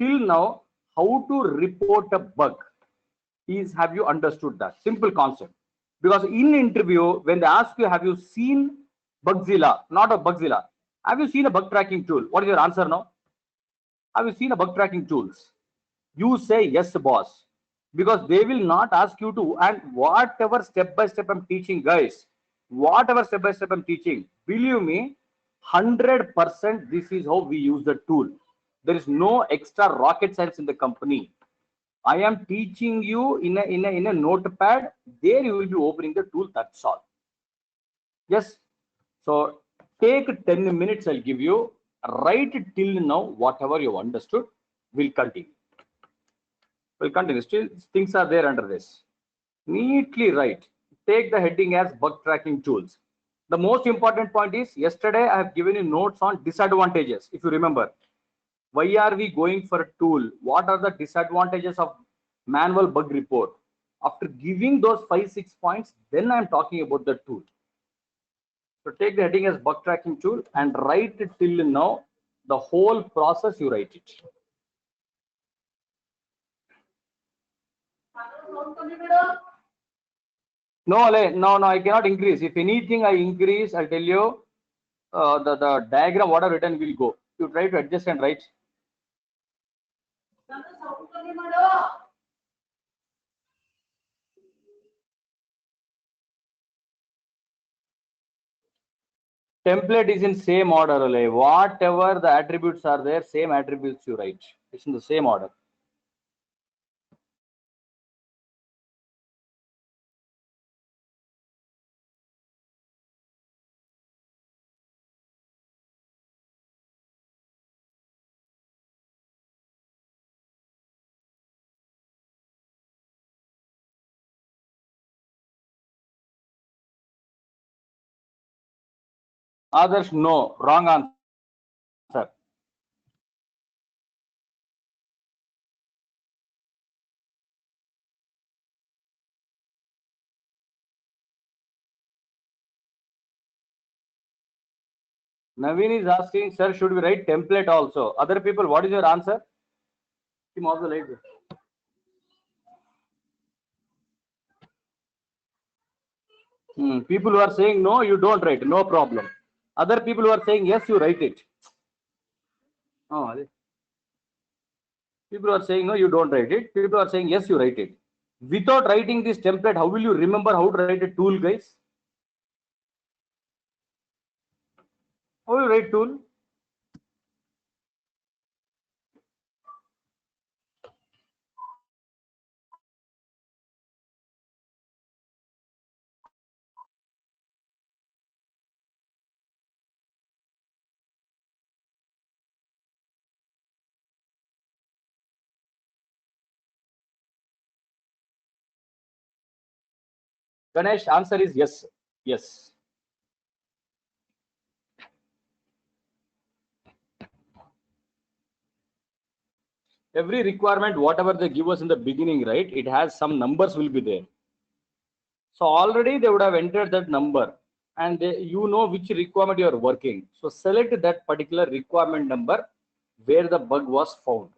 Till now, how to report a bug is, have you understood that simple concept? Because in interview, when they ask you, have you seen Bugzilla? Not a Bugzilla. Have you seen a bug tracking tool? What is your answer now? Have you seen a bug tracking tools? You say yes, boss, because they will not ask you to. And whatever step by step I'm teaching, guys, whatever step by step I'm teaching, believe me, 100% this is how we use the tool. There is no extra rocket science in the company. I am teaching you in a notepad. There you will be opening the tool. That's all. Yes. So take 10 minutes. I'll give you. Write till now whatever you understood. We'll continue. We'll continue. Still things are there under this. Neatly write. Take the heading as bug tracking tools. The most important point is, yesterday I have given you notes on disadvantages. If you remember, why are we going for a tool? What are the disadvantages of manual bug report? After giving those 5-6 points, then I'm talking about the tool. So take the heading as bug tracking tool and write it till now. The whole process you write it. No, I cannot increase. If anything I increase, I'll tell you the diagram what I've written will go. You try to adjust and write. Template is in same order. Whatever the attributes are there, same attributes you write. It's in the same order. Others, no. Wrong answer. Naveen is asking, sir, should we write template also? Other people, what is your answer? Team also like this. People who are saying no, you don't write, no problem. Other people who are saying yes, you write it. Oh, people who are saying no, you don't write it. People are saying yes, you write it. Without writing this template, how will you remember how to write a tool, guys? How will you write tool? Ganesh, answer is yes. Yes. Every requirement, whatever they give us in the beginning, right? It has some numbers will be there. So already they would have entered that number and you know which requirement you are working. So select that particular requirement number where the bug was found.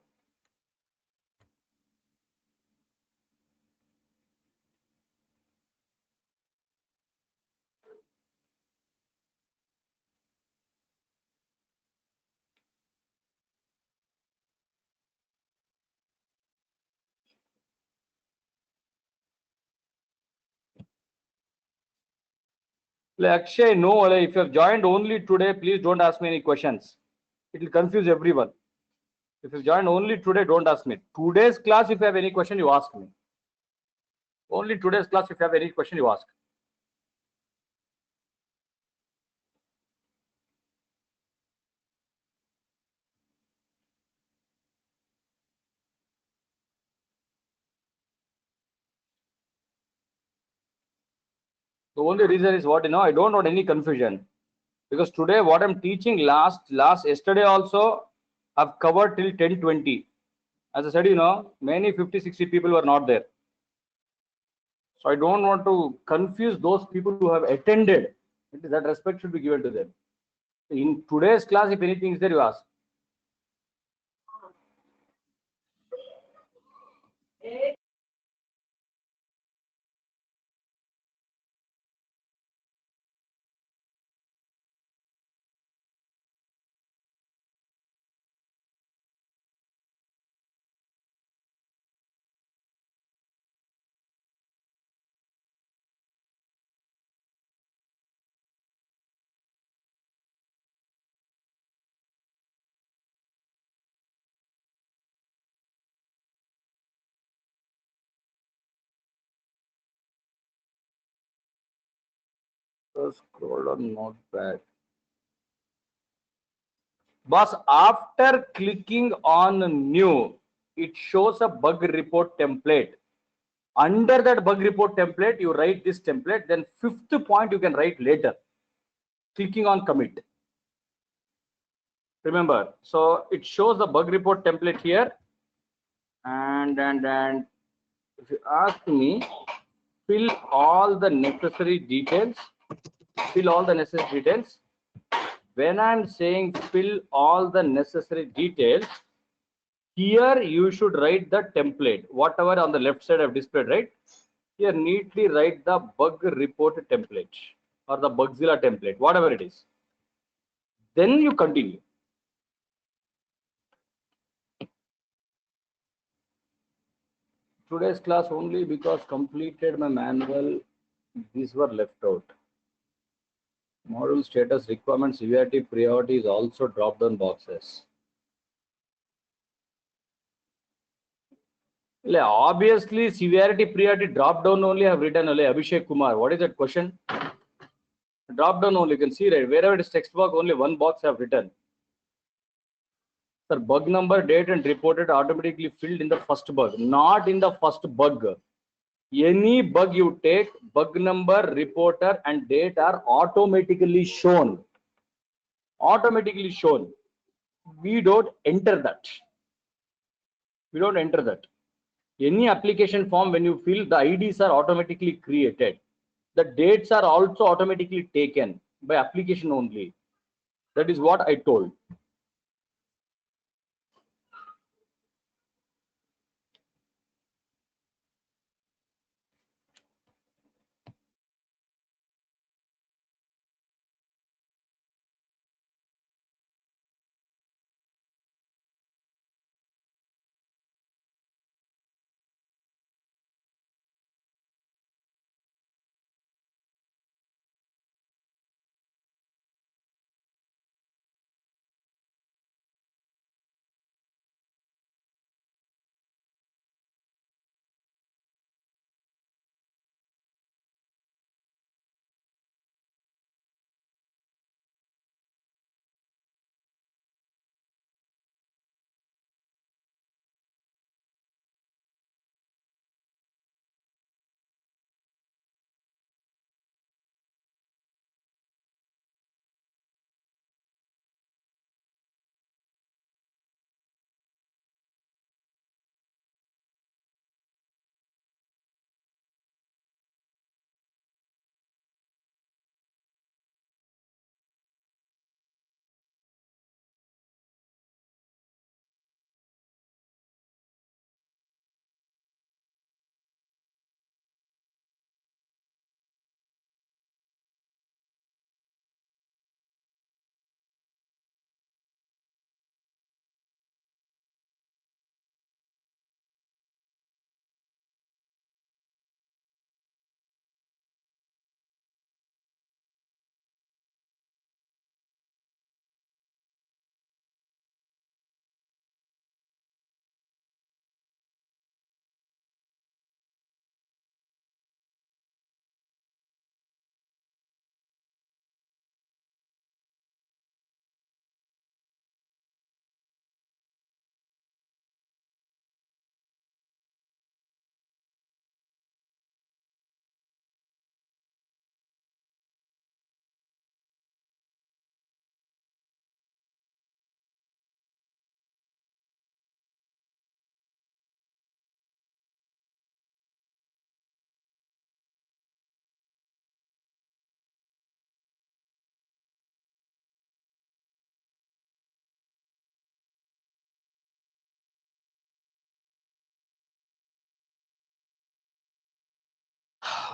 Akshay, no, if you have joined only today, please don't ask me any questions. It will confuse everyone. If you joined only today, don't ask me. Today's class, if you have any question, you ask me. Only today's class, if you have any question, you ask. The only reason is what, I don't want any confusion. Because today what I'm teaching yesterday also I've covered till 10:20. As I said, many 50-60 people were not there. So I don't want to confuse those people who have attended. That respect should be given to them. In today's class, if anything is there, you ask. So scroll on notepad. Boss, after clicking on new, it shows a bug report template. Under that bug report template, you write this template. Then fifth point you can write later. Clicking on commit. Remember, so it shows the bug report template here. And if you ask me, fill all the necessary details. Fill all the necessary details. When I'm saying fill all the necessary details, here you should write the template, whatever on the left side I've displayed, right? Here neatly write the bug report template or the Bugzilla template, whatever it is. Then you continue. Today's class only because completed my manual, these were left out. Module status, requirement, severity, priority is also drop down boxes. Obviously, severity, priority drop down only have written only Abhishek Kumar. What is that question? Drop down only, you can see, right? Wherever it is text box, only one box have written. Sir, bug number, date, and reported automatically filled in the first bug, not in the first bug. Any bug you take, bug number, reporter, and date are automatically shown. Automatically shown. We don't enter that. We don't enter that. Any application form, when you fill, the IDs are automatically created. The dates are also automatically taken by application only. That is what I told.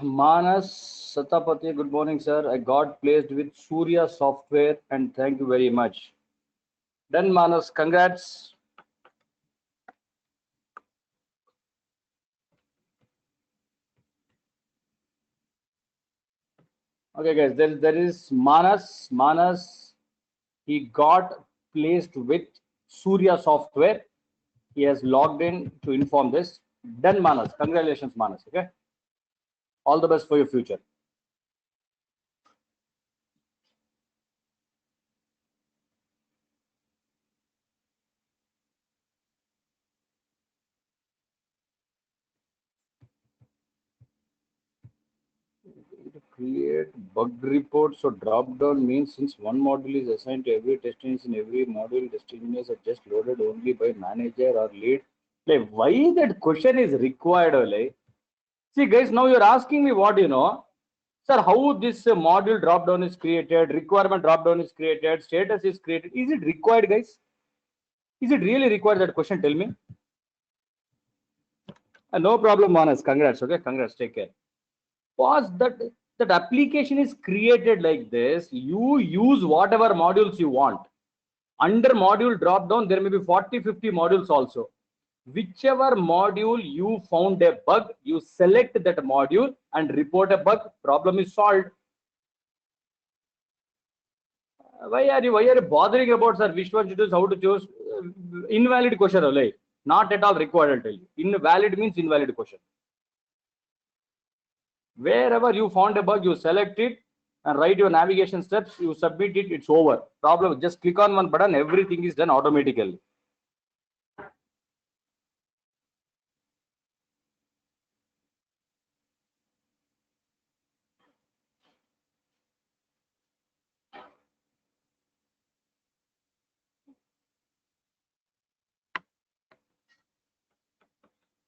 Manas Satapati, good morning, sir. I got placed with Surya Software and thank you very much. Done, Manas. Congrats. Okay, guys, there is Manas. Manas, he got placed with Surya Software. He has logged in to inform this. Done, Manas. Congratulations, Manas. Okay. All the best for your future. Create bug reports. So drop down means since one module is assigned to every test engineer, in every module test engineers are just loaded only by manager or lead. Like why that question is required? Like, see guys, now you're asking me what you know. Sir, how this module drop down is created, requirement drop down is created, status is created. Is it required, guys? Is it really required? That question, tell me. No problem, Manas. Congrats. Okay, congrats. Take care. Pause that application is created like this. You use whatever modules you want. Under module drop down, there may be 40-50 modules also. Whichever module you found a bug, you select that module and report a bug. Problem is solved. Why are you bothering about, sir, which one to choose, how to choose? Invalid question only. Not at all required, I'll tell you. Invalid means invalid question. Wherever you found a bug, you select it and write your navigation steps, you submit it, it's over. Problem, just click on one button, everything is done automatically.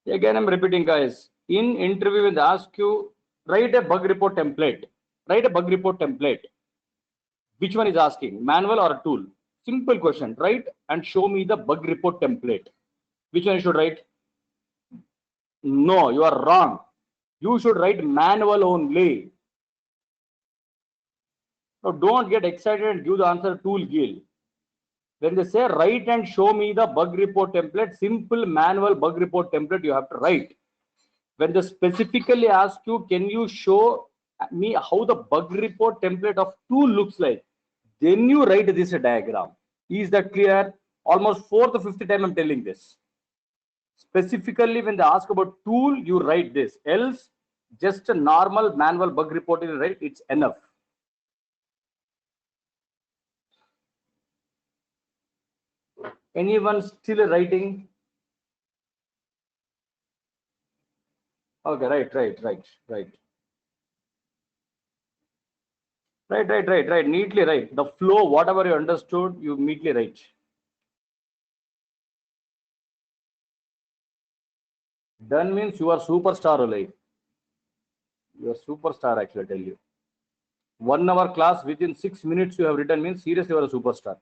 Again, I'm repeating, guys. In interview, when they ask you, write a bug report template. Write a bug report template. Which one is asking, manual or a tool? Simple question. Write and show me the bug report template. Which one you should write? No, you are wrong. You should write manual only. Now, don't get excited and give the answer tool gill. When they say write and show me the bug report template, simple manual bug report template you have to write. When they specifically ask you, can you show me how the bug report template of tool looks like? Then you write this diagram. Is that clear? Almost fourth or fifth time I'm telling this. Specifically, when they ask about tool, you write this. Else, just a normal manual bug report you write, it's enough. Anyone still writing? Okay, right. Right. Neatly right. The flow, whatever you understood, you neatly write. Done means you are superstar, Olay. You are superstar, actually, I tell you. 1 hour class within 6 minutes you have written means seriously you are a superstar.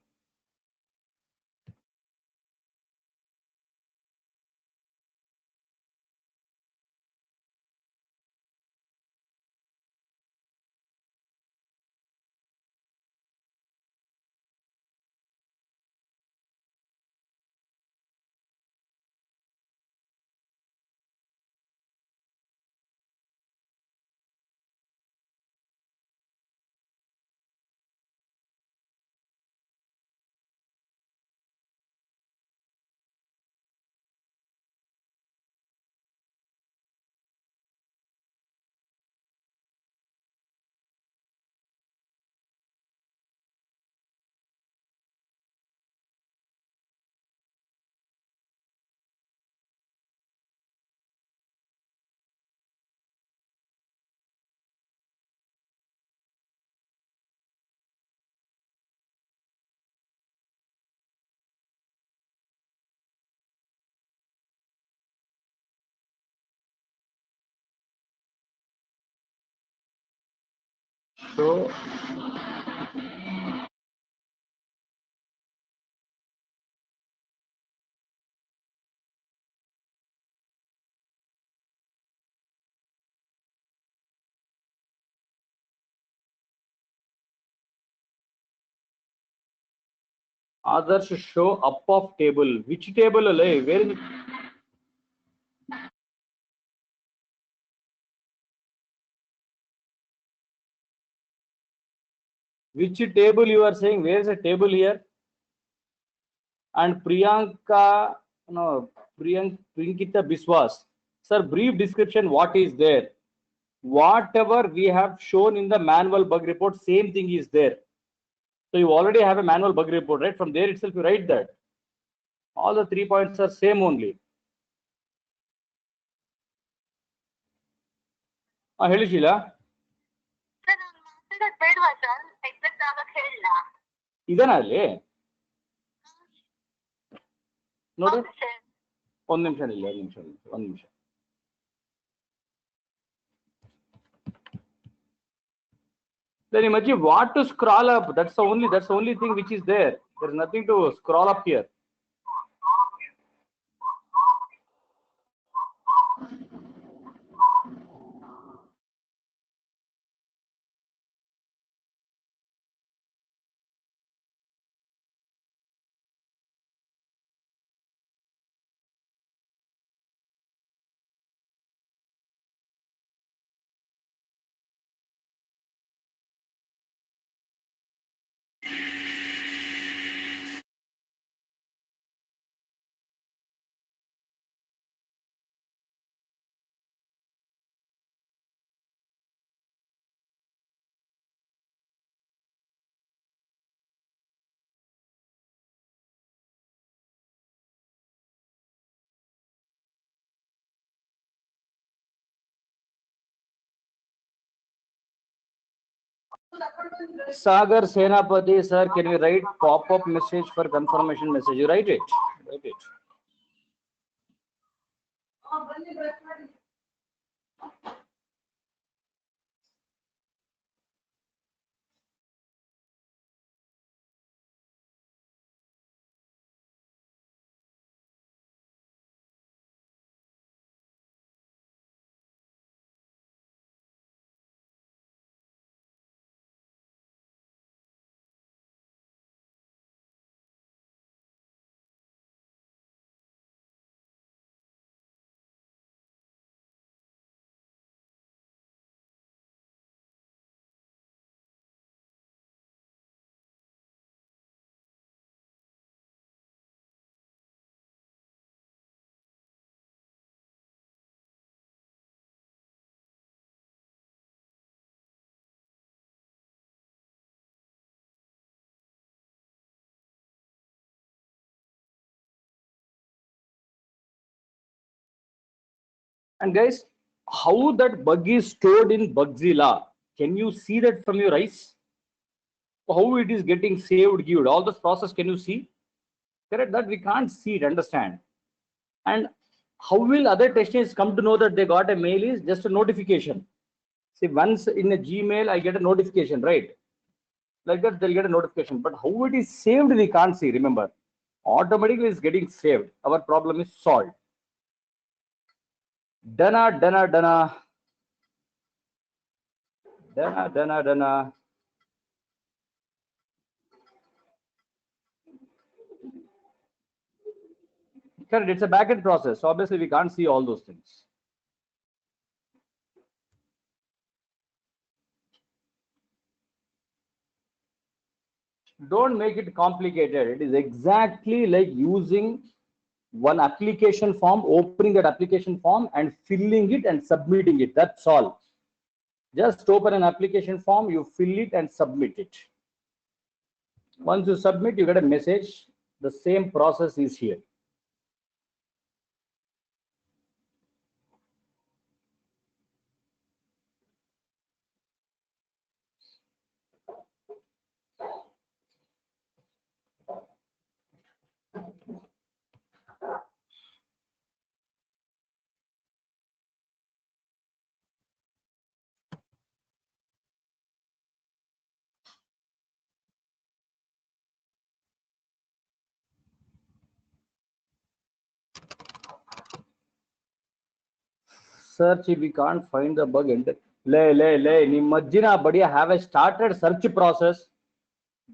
So Others show up of table. Which table? Where is it? Which table you are saying? Where is a table here? And Priyanka, no, Priyankita Biswas. Sir, brief description, what is there? Whatever we have shown in the manual bug report, same thing is there. So you already have a manual bug report, right? From there itself, you write that. All the 3 points are same only. ಹೇಳಿ ಶೀಲಾ. ಇದನ್ನ ಅಲ್ಲಿ ನೋಡಿ, ಒಂದ್ ನಿಮಿಷ ಇಲ್ಲ, ಒಂದ್ ನಿಮಿಷ. Then imagine what to scroll up. That's the only thing which is there. There is nothing to scroll up here. Sagar Senapati, sir, can you write pop-up message for confirmation message? You write it. Write it. And guys, how that bug is stored in Bugzilla? Can you see that from your eyes? How it is getting saved, given all this process? Can you see? Correct, that we can't see it, understand. And how will other testers come to know that they got a mail? Is just a notification. See, once in a Gmail, I get a notification, right? Like that, they'll get a notification. But how it is saved, we can't see. Remember, automatically it's getting saved. Our problem is solved. Dana. Correct, it's a backend process. So obviously, we can't see all those things. Don't make it complicated. It is exactly like using one application form, opening that application form and filling it and submitting it. That's all. Just open an application form, you fill it and submit it. Once you submit, you get a message. The same process is here. Search, we can't find the bug. Nimajjina, but have a started search process.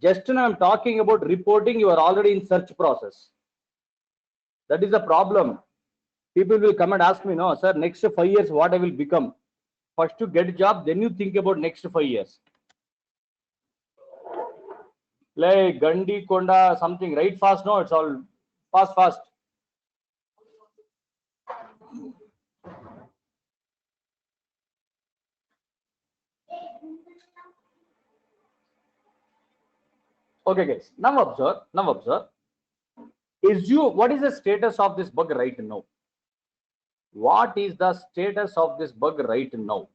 Just now I'm talking about reporting, you are already in search process. That is the problem. People will come and ask me, no, sir, next 5 years, what I will become? First to get a job, then you think about next 5 years. Like Gandhi, Konda, something, right fast, no, it's all fast. Okay, guys, now observe. Assume, what is the status of this bug right now? What is the status of this bug right now?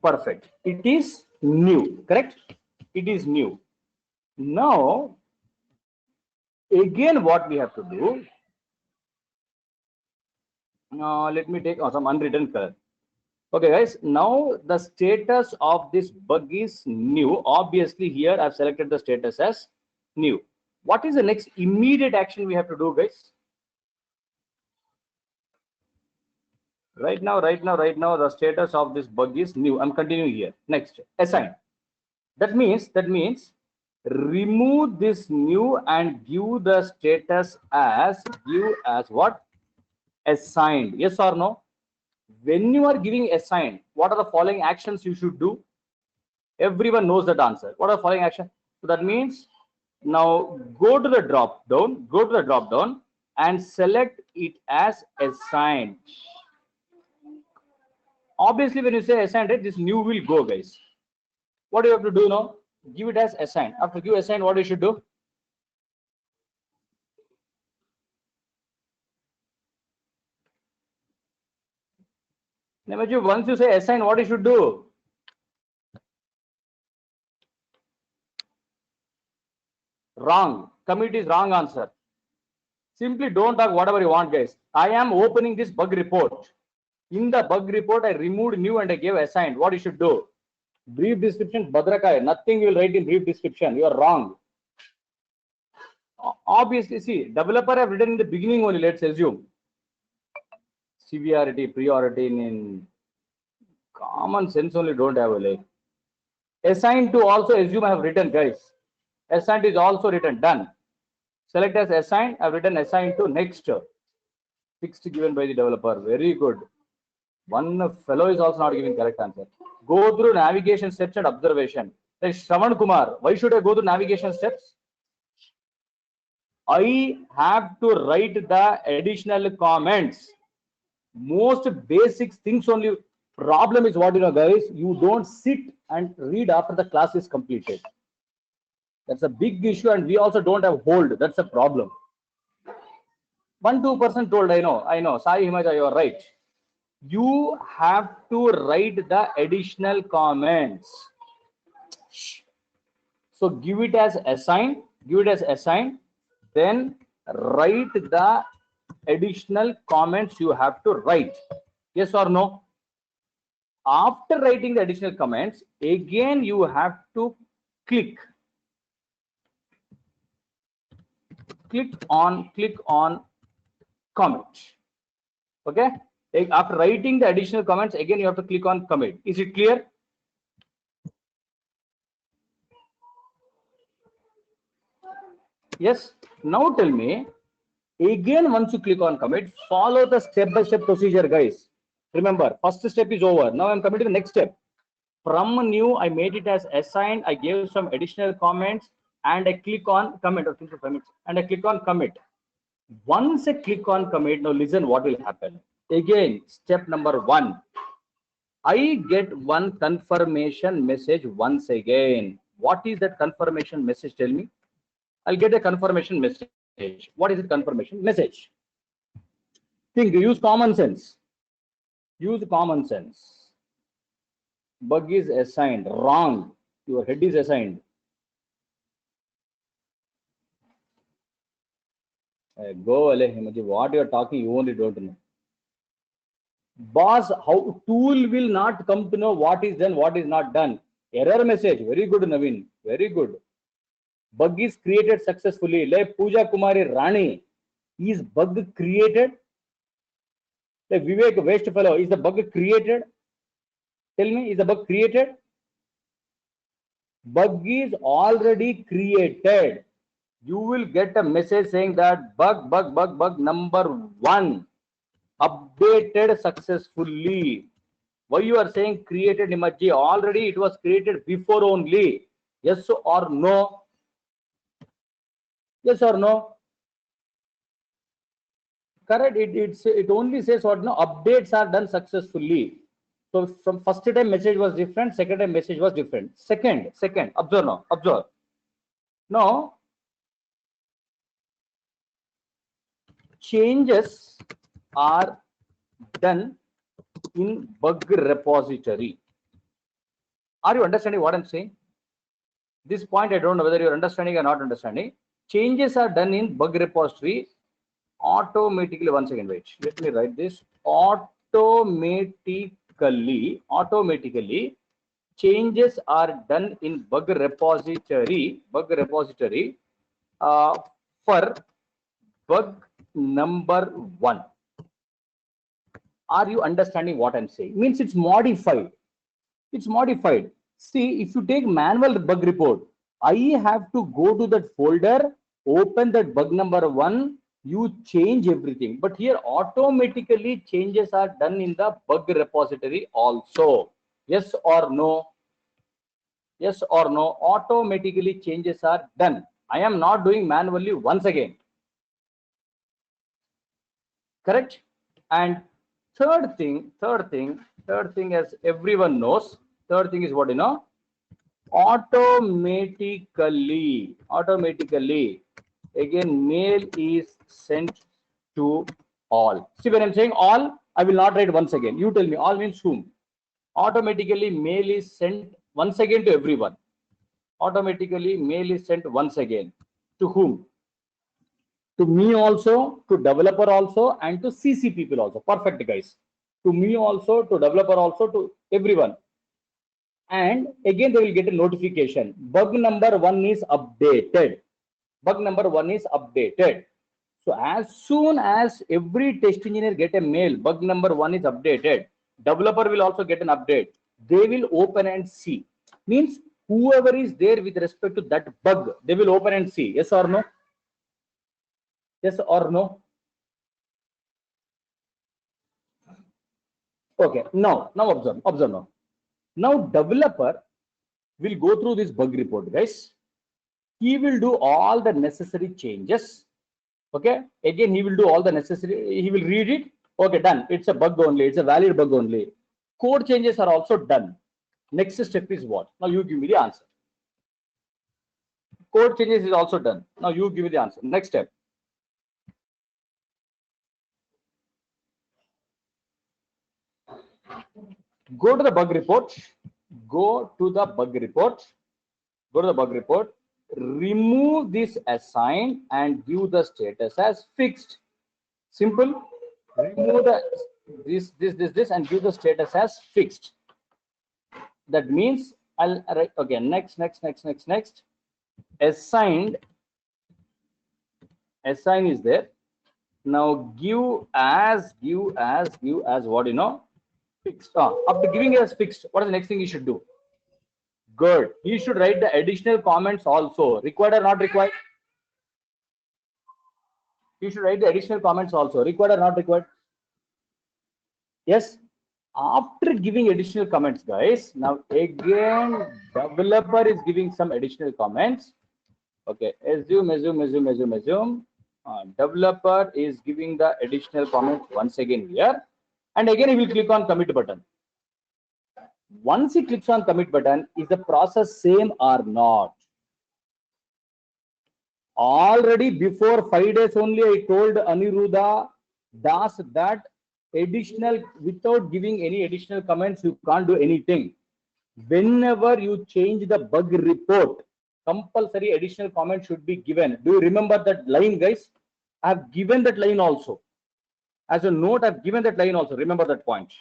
Perfect. It is new, correct? It is new. Now, again, what we have to do, let me take some unwritten color. Okay, guys, now the status of this bug is new. Obviously, here I've selected the status as new. What is the next immediate action we have to do, guys? Right now, the status of this bug is new. I'm continuing here. Next, assign. That means remove this new and give the status as what? Assigned. Yes or no? When you are giving assigned, what are the following actions you should do? Everyone knows that answer. What are the following actions? So that means now go to the drop down and select it as assigned. Obviously, when you say assigned, this new will go, guys. What do you have to do now? Give it as assigned. After give assigned, what you should do? Once you say assign, what you should do? Wrong. Commit is wrong answer. Simply don't talk whatever you want, guys. I am opening this bug report. In the bug report, I removed new and I gave assigned. What you should do? Brief description, Badrakai. Nothing you will write in brief description. You are wrong. Obviously, see, developer have written in the beginning only, let's assume. Severity, priority in common sense only don't have a like. Assigned to also assume I have written, guys. Assigned is also written, done. Select as assigned, I've written assigned to next. Fixed given by the developer. Very good. One fellow is also not giving correct answer. Go through navigation steps and observation. Like Shravan Kumar, why should I go through navigation steps? I have to write the additional comments. Most basic things only. Problem is what, guys, you don't sit and read after the class is completed. That's a big issue, and we also don't have hold. That's a problem. 1-2% told, I know. Sai Himaja, you are right. You have to write the additional comments. So give it as assigned. Then write the additional comments you have to write. Yes or no? After writing the additional comments, again you have to click on commit. Okay, after writing the additional comments, again you have to click on commit. Is it clear? Yes. Now tell me again, once you click on commit, follow the step-by-step procedure, guys. Remember, first step is over. Now I'm coming to the next step. From new, I made it as assigned. I gave some additional comments and I click on commit, and I click on commit. Once I click on commit, now listen what will happen. Again, step number 1. I get one confirmation message once again. What is that confirmation message? Tell me. I'll get a confirmation message. What is it? Confirmation message. Think, use common sense. Bug is assigned. Wrong. Your head is assigned. Go away, Himaji. What you are talking, you only don't know. Boss, how tool will not come to know what is done, what is not done. Error message. Very good, Naveen. Very good. Bug is created successfully. Like Pooja Kumari Rani, is bug created? Like Vivek, waste fellow, is the bug created? Tell me, is the bug created? Bug is already created. You will get a message saying that bug number 1 updated successfully. Why you are saying created, Nimaji? Already it was created before only. Yes or no? Yes or no? Correct. It only says what? No, updates are done successfully. So from first time message was different, second time message was different. Second, observe now, observe. Now changes are done in bug repository. Are you understanding what I'm saying? This point I don't know whether you're understanding or not understanding. Changes are done in bug repository automatically. Once again, wait, let me write this. Automatically changes are done in bug repository for bug number 1. Are you understanding what I'm saying? Means it's modified. It's modified. See, if you take manual bug report, I have to go to that folder, open that bug number 1, you change everything. But here automatically changes are done in the bug repository also. Yes or no? Yes or no? Automatically changes are done. I am not doing manually once again. Correct? And third thing as everyone knows, third thing is what, you know, automatically again mail is sent to all. See, when I'm saying all, I will not write once again. You tell me all means whom. Automatically mail is sent once again to everyone. Automatically mail is sent once again to whom? To me also, to developer also, and to CC people also. Perfect, guys. To me also, to developer also, to everyone. And again they will get a notification. Bug number 1 is updated. Bug number 1 is updated. So as soon as every test engineer get a mail, bug number 1 is updated, developer will also get an update. They will open and see. Means whoever is there with respect to that bug, they will open and see. Yes or no? Yes or no? Okay. Now observe now. Now developer will go through this bug report, guys. He will do all the necessary changes. Okay. Again, he will do all the necessary. He will read it. Okay, done. It's a bug only. It's a valid bug only. Code changes are also done. Next step is what? Now you give me the answer. Code changes is also done. Now you give me the answer. Next step. Go to the bug report. Go to the bug report. Go to the bug report. Remove this assign and give the status as fixed. Simple. Remove the this and give the status as fixed. That means I'll write again. Next. Assign is there. Now give as what, you know, fixed. After giving it as fixed, what is the next thing you should do? Good. He should write the additional comments also. Required or not required? He should write the additional comments also. Required or not required? Yes. After giving additional comments, guys, now again developer is giving some additional comments. Okay, assume. Developer is giving the additional comments once again here, and again he will click on commit button. Once he clicks on commit button, is the process same or not? Already before 5 days only, I told Aniruddha Das that additional, without giving any additional comments, you can't do anything. Whenever you change the bug report, compulsory additional comment should be given. Do you remember that line, guys? I have given that line also. As a note, I've given that line also. Remember that point.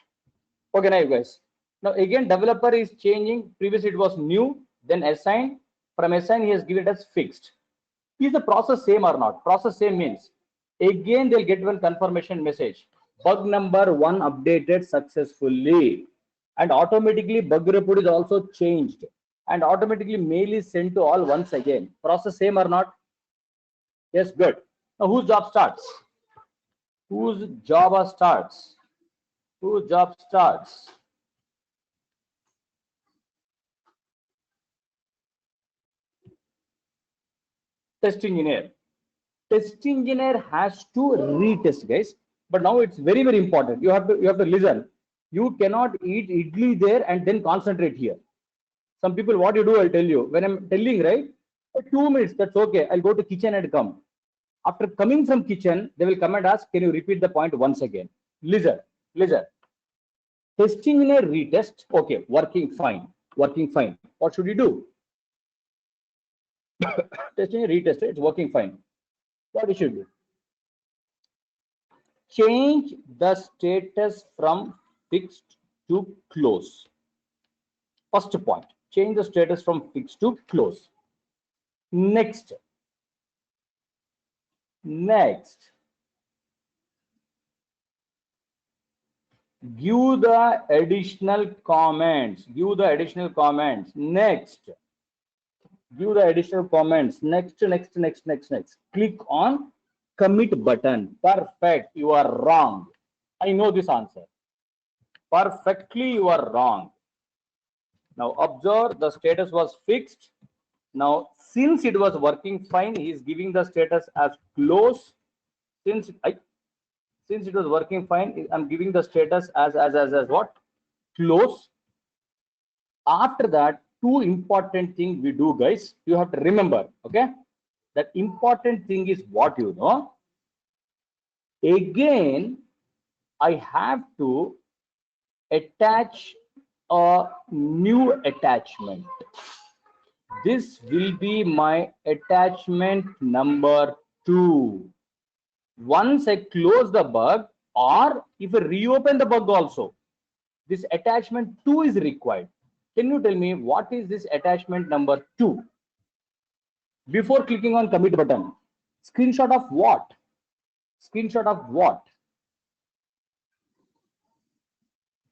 Okay, now guys. Now again, developer is changing. Previously it was new, then assign. From assign, he has given it as fixed. Is the process same or not? Process same means again they'll get one confirmation message. Bug number 1 updated successfully, and automatically bug report is also changed. and automatically mail is sent to all once again. Process same or not? Yes, good. Now whose job starts? Whose job starts? Whose job starts? Test engineer. Test engineer has to retest, guys. But now it's very, very important. You have to listen. You cannot eat idli there and then concentrate here. Some people, what you do, I'll tell you. When I'm telling, right, for 2 minutes, that's okay. I'll go to kitchen and come. After coming from kitchen, they will come and ask, can you repeat the point once again? Listen, listen. Testing in a retest, okay, working fine, working fine. What should you do? Testing a retest, it's working fine. What you should do? Change the status from fixed to close. First point, change the status from fixed to close. Next, give the additional comments. Give the additional comments. Next, give the additional comments. Next. Click on commit button. Perfect. You are wrong. I know this answer. Perfectly, you are wrong. Now observe, the status was fixed. Now, since it was working fine, he is giving the status as close. Since it was working fine, I'm giving the status as what? Close. After that, two important things we do, guys. You have to remember, okay? That important thing is what you know. Again, I have to attach a new attachment. This will be my attachment number 2. Once I close the bug, or if I reopen the bug also, this attachment 2 is required. Can you tell me what is this attachment number 2? Before clicking on commit button, screenshot of what? Screenshot of what?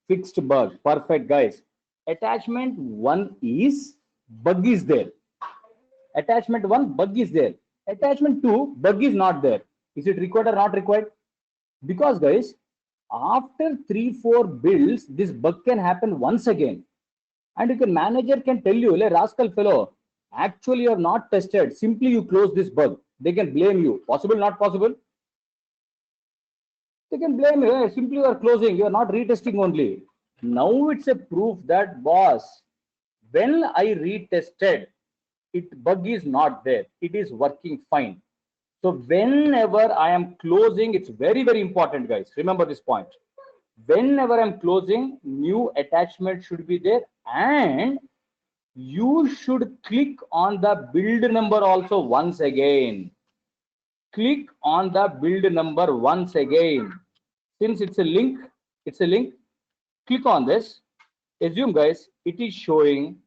Fixed bug. Perfect, guys. Attachment 1 is bug is there. Attachment 1, bug is there. Attachment 2, bug is not there. Is it required or not required? Because, guys, after 3-4 builds, this bug can happen once again. And you can, manager can tell you, like, rascal fellow, actually you are not tested. Simply you close this bug. They can blame you. Possible, not possible? They can blame you. Simply you are closing. You are not retesting only. Now it's a proof that, boss, when I retested, bug is not there. It is working fine. So whenever I am closing, it's very, very important, guys. Remember this point. Whenever I'm closing, new attachment should be there, and you should click on the build number also once again. Click on the build number once again. Since it's a link, click on this. Assume, guys, it is showing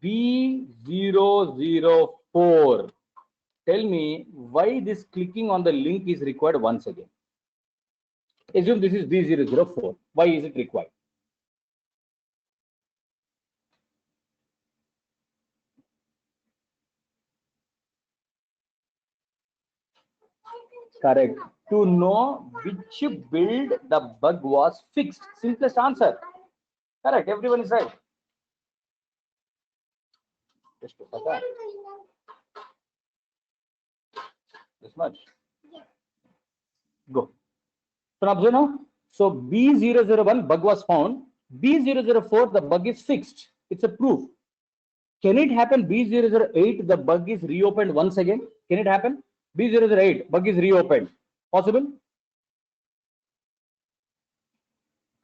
B004. Tell me why this clicking on the link is required once again. Assume this is B004. Why is it required? Correct. To know which build the bug was fixed. Simplest answer. Correct. Everyone is right. Just this much. Go. So observe now. So B001 bug was found. B004 the bug is fixed. It's a proof. Can it happen B008 the bug is reopened once again? Can it happen? B008 bug is reopened. Possible?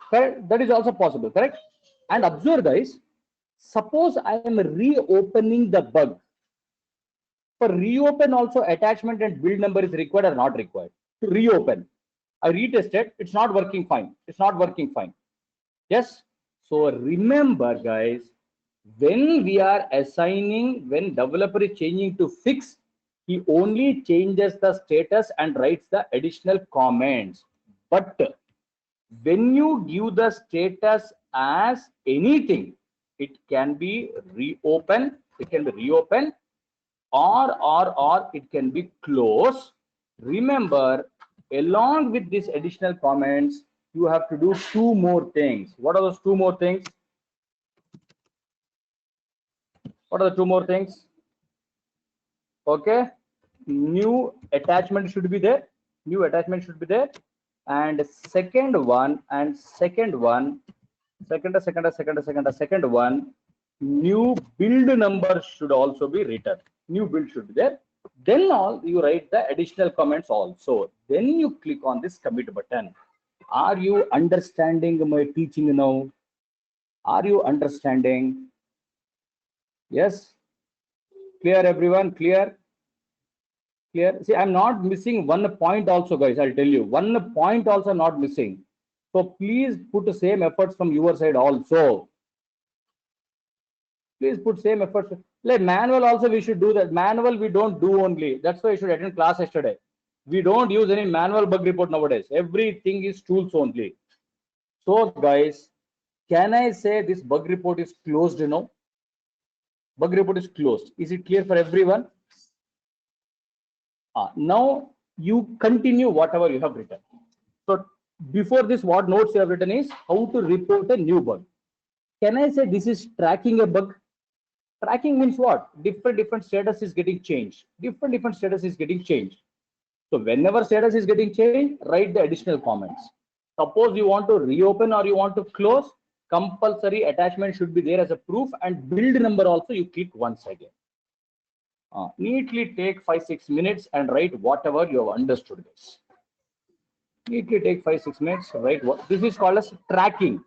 Correct. That is also possible. Correct. And observe, guys. Suppose I am reopening the bug. For reopen also, attachment and build number is required or not required? To reopen, I retested, it's not working fine. It's not working fine. Yes. So remember, guys, when we are assigning, when developer is changing to fix, he only changes the status and writes the additional comments. But when you give the status as anything, it can be reopened, or it can be closed. Remember, along with these additional comments, you have to do two more things. What are those two more things? What are the two more things? Okay, new attachment should be there. And second one, new build number should also be written. New build should be there. Then all you write the additional comments also. Then you click on this commit button. Are you understanding my teaching now? Are you understanding? Yes. Clear, everyone? Clear? See, I'm not missing one point also, guys. I'll tell you, one point also not missing. So please put the same efforts from your side also. Please put same efforts. Like manual also we should do that. Manual we don't do only. That's why you should attend class yesterday. We don't use any manual bug report nowadays. Everything is tools only. So guys, can I say this bug report is closed now? Bug report is closed. Is it clear for everyone? Now you continue whatever you have written. So before this, what notes you have written is how to report a new bug. Can I say this is tracking a bug? Tracking means what? Different status is getting changed. Different status is getting changed. So whenever status is getting changed, write the additional comments. Suppose you want to reopen or you want to close, compulsory attachment should be there as a proof, and build number also you click once again. Neatly take 5-6 minutes and write whatever you have understood this. Neatly take 5-6 minutes, write what this is called as tracking.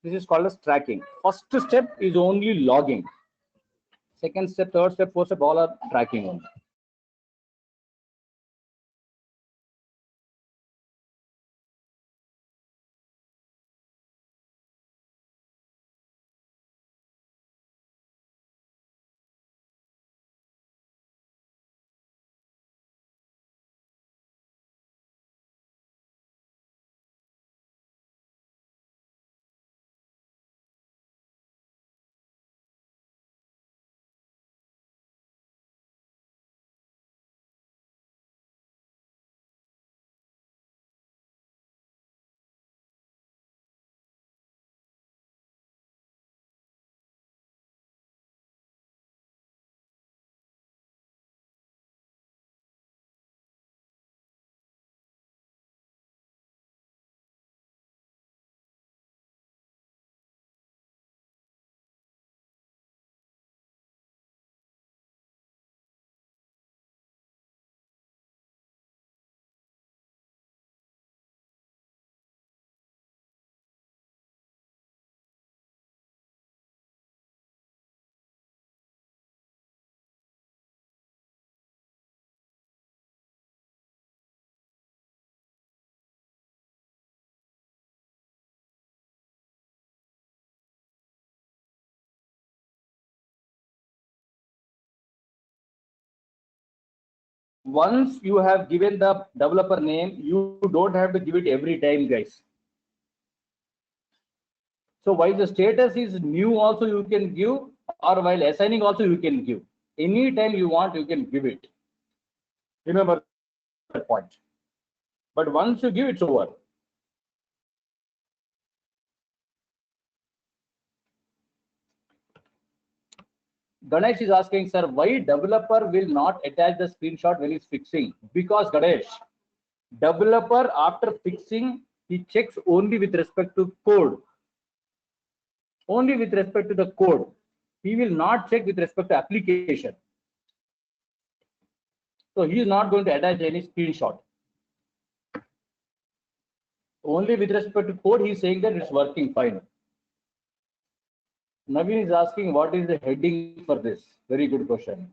First step is only logging. Second step, third step, fourth step, all are tracking only. Once you have given the developer name, you don't have to give it every time, guys. So while the status is new also you can give, or while assigning also you can give. Anytime you want, you can give it. Remember that point. But once you give, it's over. Ganesh is asking, sir, why developer will not attach the screenshot when he's fixing? Because Ganesh, developer after fixing, he checks only with respect to code. Only with respect to the code. He will not check with respect to application. So he is not going to attach any screenshot. Only with respect to code, he is saying that it's working fine. Naveen is asking, what is the heading for this? Very good question.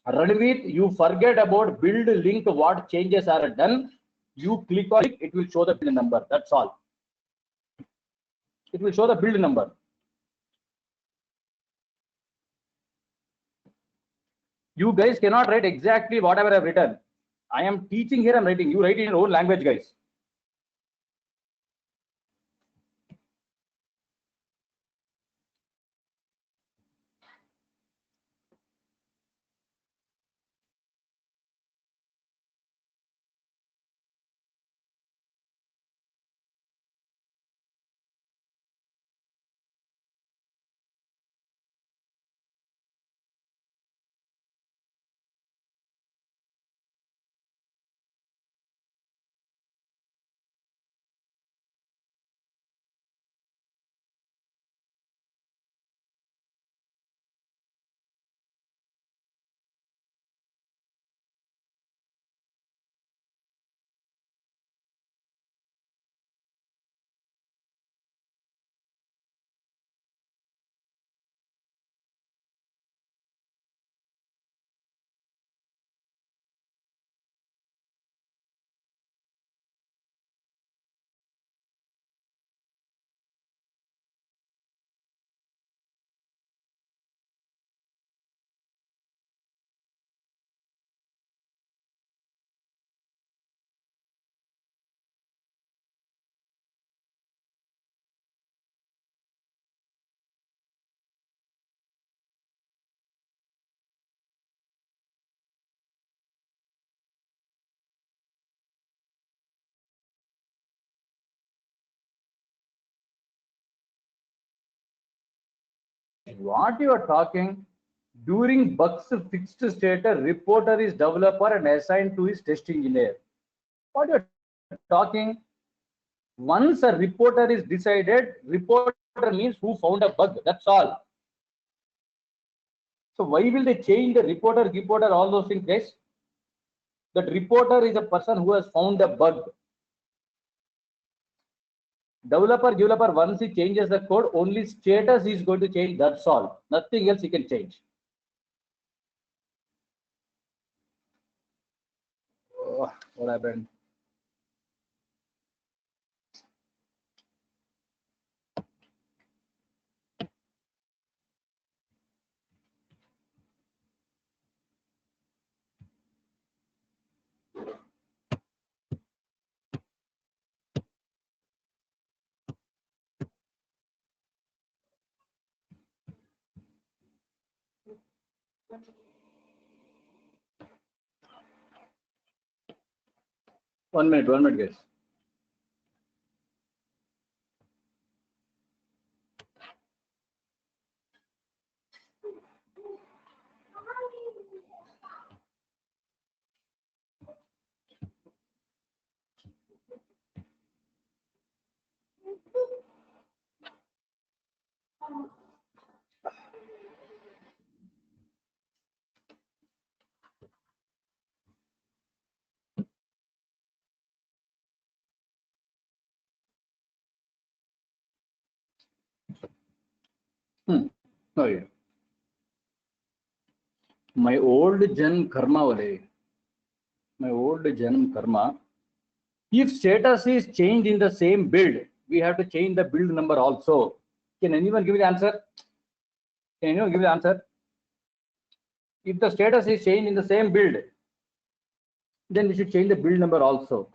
Ranveer, you forget about build link, what changes are done. You click on it, it will show the build number. That's all. It will show the build number. You guys cannot write exactly whatever I've written. I am teaching here, I'm writing. You write in your own language, guys. What you are talking? During bugs fixed state, a reporter is developer and assigned to his test engineer. What you are talking? Once a reporter is decided, reporter means who found a bug. That's all. So why will they change the reporter, all those things, guys? That reporter is a person who has found a bug. Developer, once he changes the code, only status is going to change. That's all. Nothing else he can change. Oh, what happened? One minute, guys. Oh yeah. My old Janam karma wale. My old Janam karma. If status is changed in the same build, we have to change the build number also. Can anyone give me the answer? Can anyone give the answer? If the status is changed in the same build, then we should change the build number also.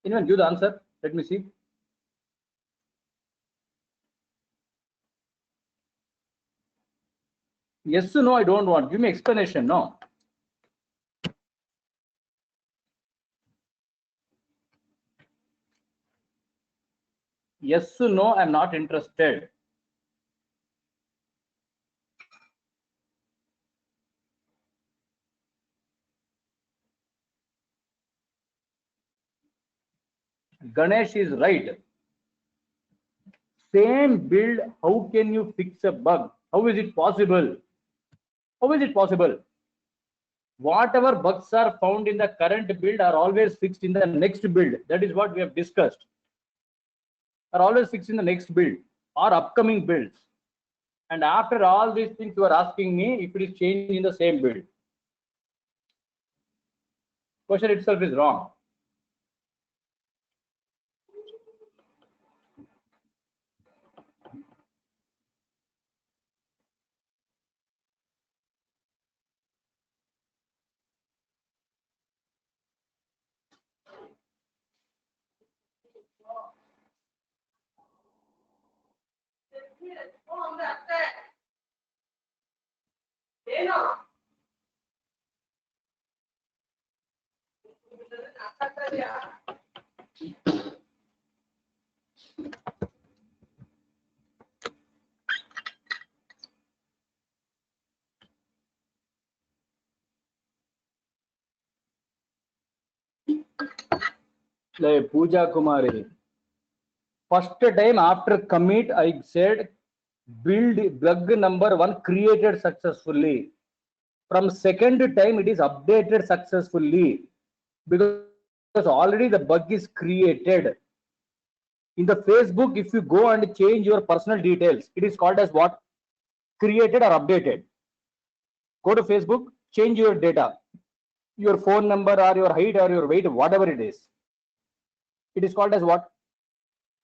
Anyone give the answer? Let me see. Yes or no, I don't want. Give me explanation. No. Yes or no, I'm not interested. Ganesh is right. Same build, how can you fix a bug? How is it possible? How is it possible? Whatever bugs are found in the current build are always fixed in the next build. That is what we have discussed. Are always fixed in the next build or upcoming builds. And after all these things, you are asking me if it is changed in the same build. Question itself is wrong. Like Pooja Kumari. First time after commit, I said build bug number 1 created successfully. From second time, it is updated successfully because already the bug is created. In the Facebook, if you go and change your personal details, it is called as what? Created or updated. Go to Facebook, change your data, your phone number or your height or your weight, whatever it is. It is called as what?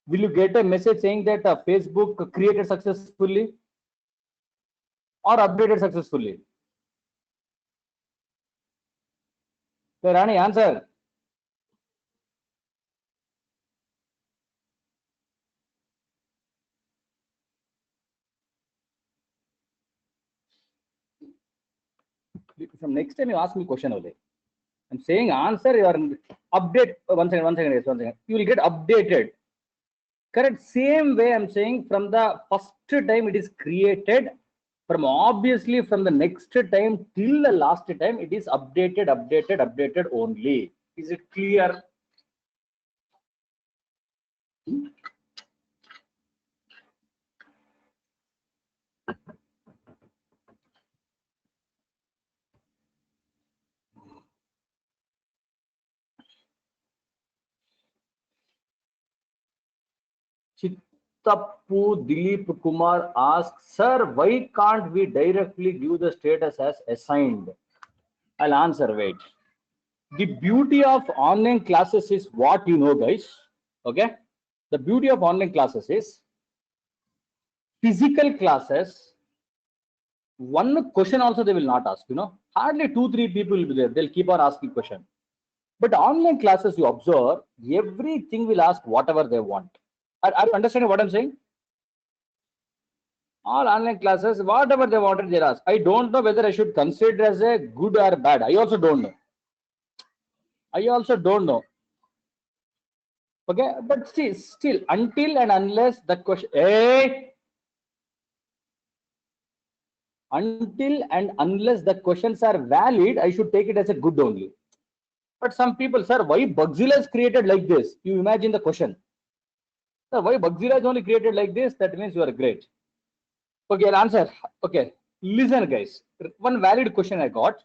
Will you get a message saying that Facebook created successfully or updated successfully? The Rani, answer. From next time you ask me question only. I'm saying answer your update. One second, yes, one second. You will get updated. Correct. Same way I'm saying from the first time it is created, from obviously from the next time till the last time it is updated only. Is it clear? Chittappu Dilip Kumar asks, sir, why can't we directly give the status as assigned? I'll answer, wait. The beauty of online classes is what you know, guys. Okay. The beauty of online classes is physical classes. One question also they will not ask, hardly 2-3 people will be there. They'll keep on asking question. But online classes, you observe, everything will ask whatever they want. Are you understanding what I'm saying? All online classes, whatever they wanted, they ask. I don't know whether I should consider as a good or bad. I also don't know. Okay, but still, until and unless the question, until and unless the questions are valid, I should take it as a good only. But some people, sir, why Bugzilla is created like this? You imagine the question. Sir, why Bugzilla is only created like this? That means you are great. Okay, I'll answer. Okay, listen, guys. One valid question I got.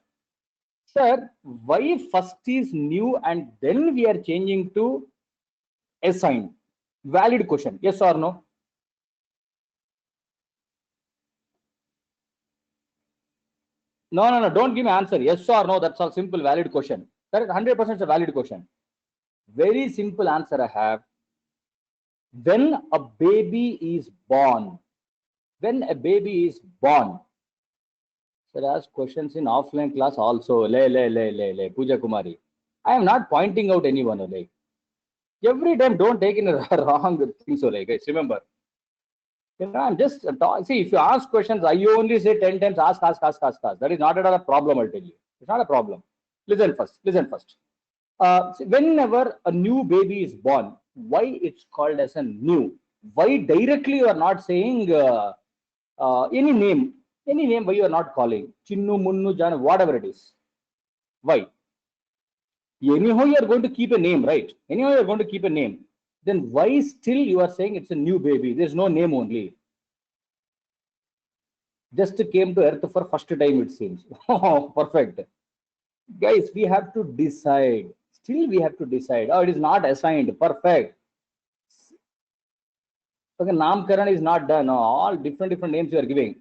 Sir, why first is new and then we are changing to assigned? Valid question. Yes or no? No. Don't give me answer. Yes or no. That's a simple, valid question. That is 100% a valid question. Very simple answer I have. When a baby is born, there are questions in offline class also. Pooja Kumari. I am not pointing out anyone. Every time, don't take in a wrong thing. So, guys, remember. I'm just see. If you ask questions, I only say 10 times ask. That is not at all a problem. I'll tell you, it's not a problem. Listen first. Whenever a new baby is born, why it's called as a new? Why directly you are not saying any name? Any name? Why you are not calling Chinnu, Munnu, Jan, whatever it is? Why? Anyhow, you are going to keep a name, right? Anyhow, you are going to keep a name. Then why still you are saying it's a new baby? There's no name only. Just came to earth for first time, it seems. Oh, perfect. Guys, we have to decide. Still, we have to decide. Oh, it is not assigned. Perfect. Okay, Namkaran is not done. No, all different names you are giving.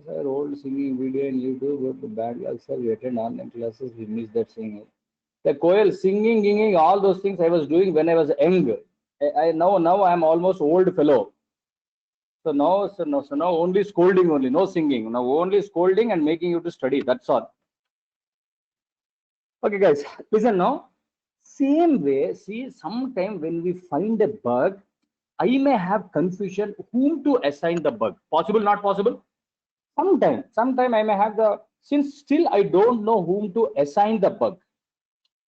Sir, old singing video in YouTube, but bad. Sir, we attend online classes. We miss that singing. The Koel singing, all those things I was doing when I was young. I now I am almost old fellow. So now only scolding only, no singing. Now only scolding and making you to study. That's all. Okay, guys, listen now. Same way, see, sometime when we find a bug, I may have confusion whom to assign the bug. Possible, not possible? Sometime I may have the, since still I don't know whom to assign the bug.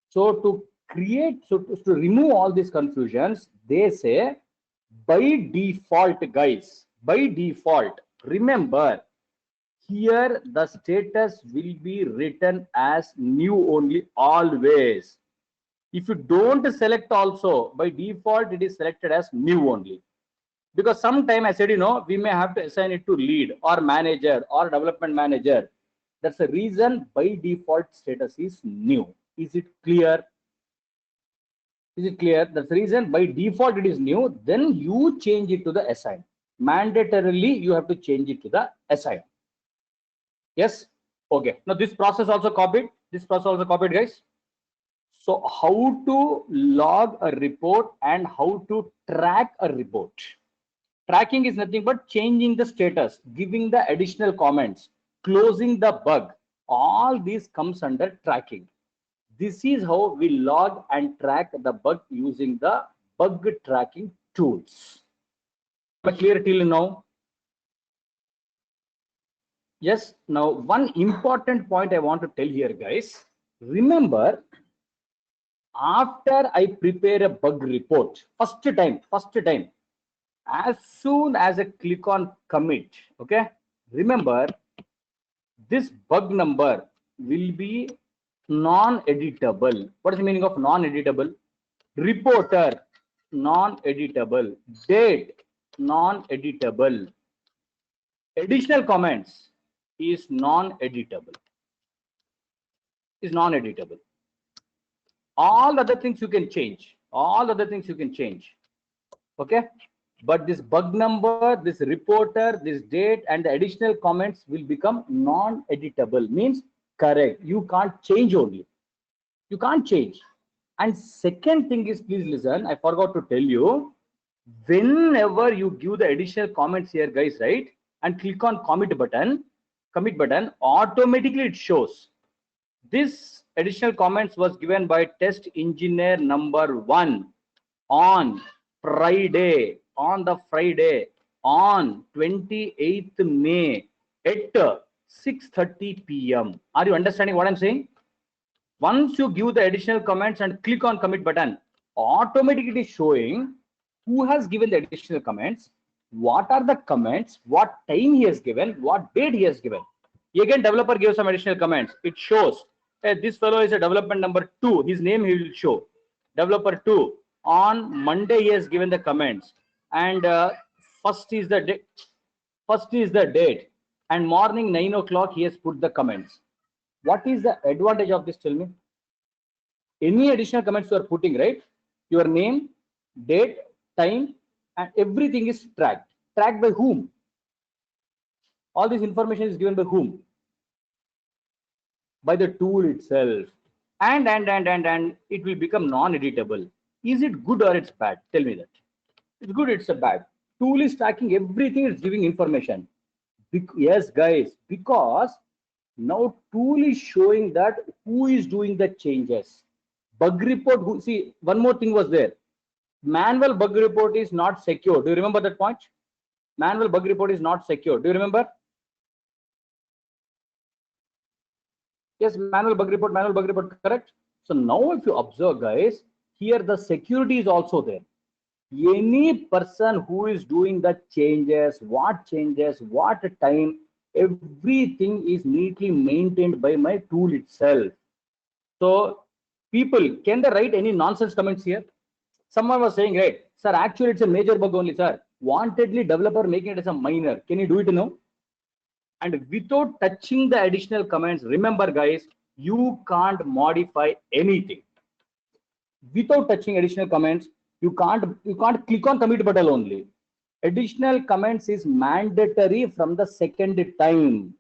So to remove all these confusions, they say by default, guys, by default, remember here the status will be written as new only always. If you don't select also, by default it is selected as new only. Because sometime I said, we may have to assign it to lead or manager or development manager. That's the reason by default status is new. Is it clear? Is it clear? That's the reason by default it is new. Then you change it to the assign. Mandatorily, you have to change it to the assign. Yes. Okay. Now this process also copied. This process also copied, guys. So how to log a report and how to track a report. Tracking is nothing but changing the status, giving the additional comments, closing the bug. All these comes under tracking. This is how we log and track the bug using the bug tracking tools. Clear till now? Yes. Now, one important point I want to tell here, guys. Remember, after I prepare a bug report, first time, as soon as I click on commit, okay, remember this bug number will be non-editable. What is the meaning of non-editable? Reporter, non-editable. Date, non-editable. Additional comments is non-editable. Is non-editable. All other things you can change. All other things you can change. Okay. But this bug number, this reporter, this date, and the additional comments will become non-editable. Means correct. You can't change only. You can't change. And second thing is, please listen. I forgot to tell you. Whenever you give the additional comments here, guys, right, and click on commit button, automatically it shows this additional comments was given by test engineer number 1 on Friday, on 28th May at 6:30 p.m. Are you understanding what I'm saying? Once you give the additional comments and click on commit button, automatically showing who has given the additional comments, what are the comments, what time he has given, what date he has given. Again, developer gives some additional comments. It shows this fellow is a development number 2. His name he will show. Developer 2. On Monday he has given the comments, and first is the date, and morning 9 o'clock he has put the comments. What is the advantage of this? Tell me. Any additional comments you are putting, right? Your name, date, time, and everything is tracked. Tracked by whom? All this information is given by whom? By the tool itself. And it will become non-editable. Is it good or it's bad? Tell me that. It's good, it's a bad. Tool is tracking everything, it's giving information. Yes, guys, because now tool is showing that who is doing the changes. Bug report, see, one more thing was there. Manual bug report is not secure. Do you remember that point? Manual bug report is not secure. Do you remember? Yes, manual bug report, correct? So now if you observe, guys, here the security is also there. Any person who is doing the changes, what time, everything is neatly maintained by my tool itself. So people, can they write any nonsense comments here? Someone was saying, right, sir, actually it's a major bug only, sir. Wantedly developer making it as a minor. Can you do it now? And without touching the additional comments, remember, guys, you can't modify anything. Without touching additional comments, you can't click on commit button only. Additional comments is mandatory from the second time.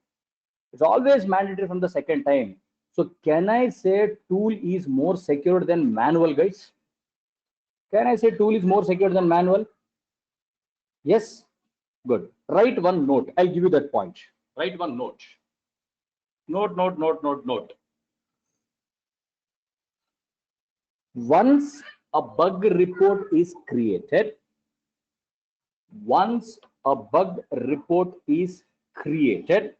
It's always mandatory from the second time. So can I say tool is more secure than manual, guys? Can I say tool is more secure than manual? Yes. Good. Write one note. I'll give you that point. Write one note. Note. Once a bug report is created, Once a bug report is created,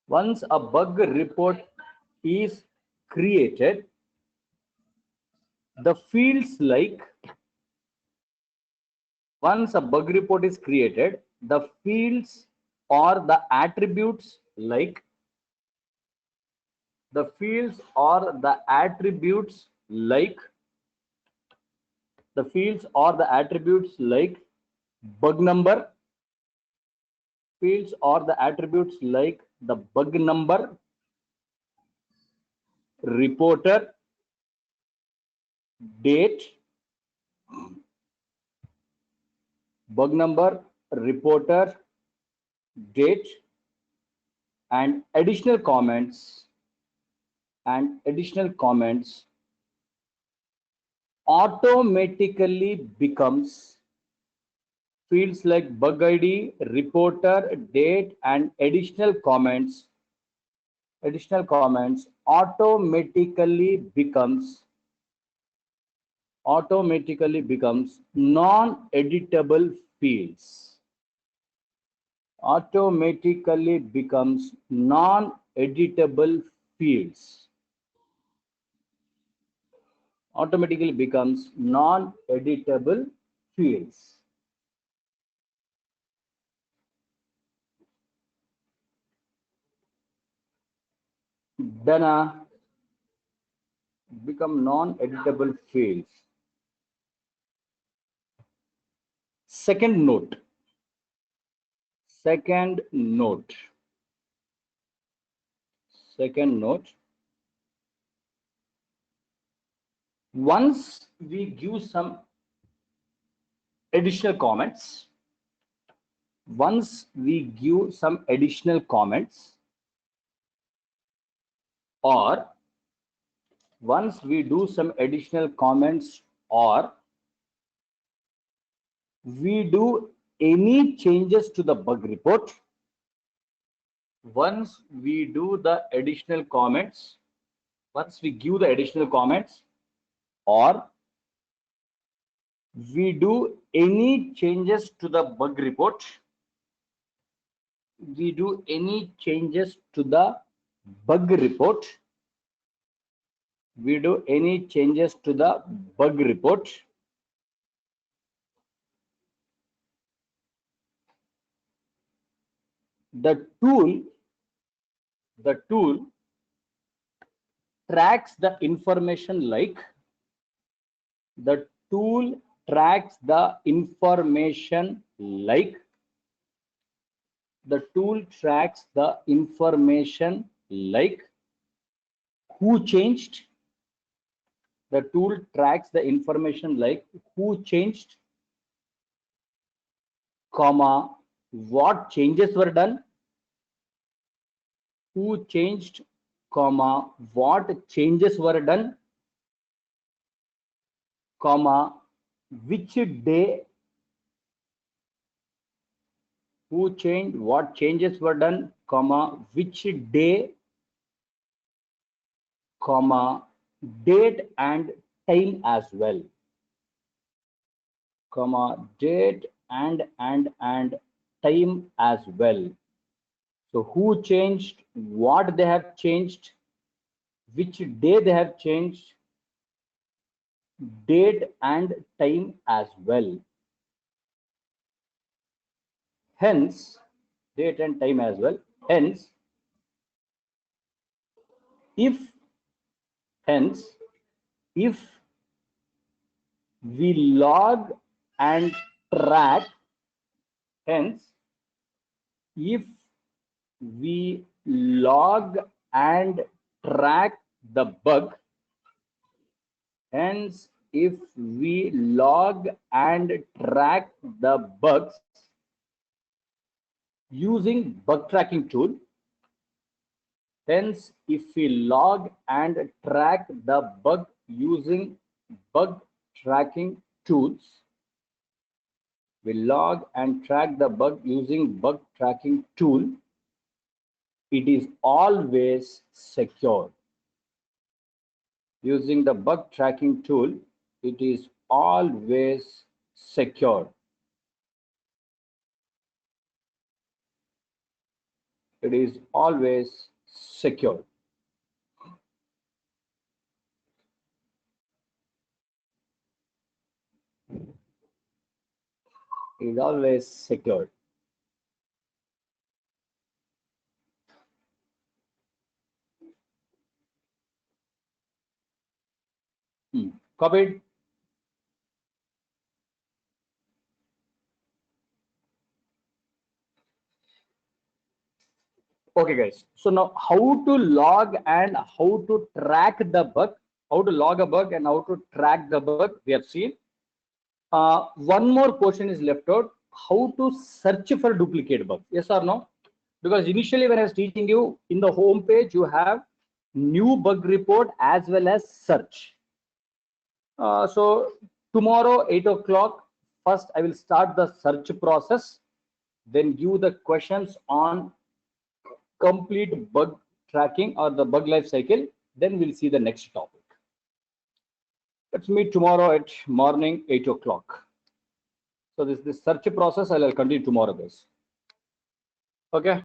once a bug report is created, the fields like, once a bug report is created, the fields or the attributes like, the fields or the attributes like, the fields or the attributes like bug number, fields or the attributes like the bug number, reporter, date, bug number, reporter, date, and additional comments automatically becomes fields like bug ID, reporter, date, and additional comments automatically becomes non-editable fields. Automatically becomes non-editable fields. Automatically becomes non-editable fields. Then become non-editable fields. Second note. Once we give some additional comments, or once we do some additional comments, or we do any changes to the bug report, once we do the additional comments, once we give the additional comments, or we do any changes to the bug report, we do any changes to the bug report, we do any changes to the bug report, the tool tracks the information like, the tool tracks the information like, the tool tracks the information like who changed, the tool tracks the information like who changed, comma, what changes were done, who changed, comma, what changes were done, comma, which day, who changed, what changes were done, comma, which day, comma, date and time as well, comma, date and time as well. So who changed, what they have changed, which day they have changed, date and time as well. Hence, date and time as well. Hence, if we log and track, hence, if we log and track the bug, hence, if we log and track the bugs using bug tracking tool, hence, if we log and track the bug using bug tracking tools, we log and track the bug using bug tracking tool, it is always secure. using the bug tracking tool, it is always secured. It is always secure. It is always secured. Copied. Okay, guys. So now how to log and how to track the bug, how to log a bug and how to track the bug, we have seen. One more portion is left out, how to search for duplicate bugs. Yes or no? Because initially when I was teaching you, in the home page, you have new bug report as well as search. So tomorrow, 8 o'clock, first I will start the search process, then give the questions on complete bug tracking or the bug life cycle. Then we'll see the next topic. Let's meet tomorrow at morning 8 o'clock. So this search process I'll continue tomorrow, guys. Okay.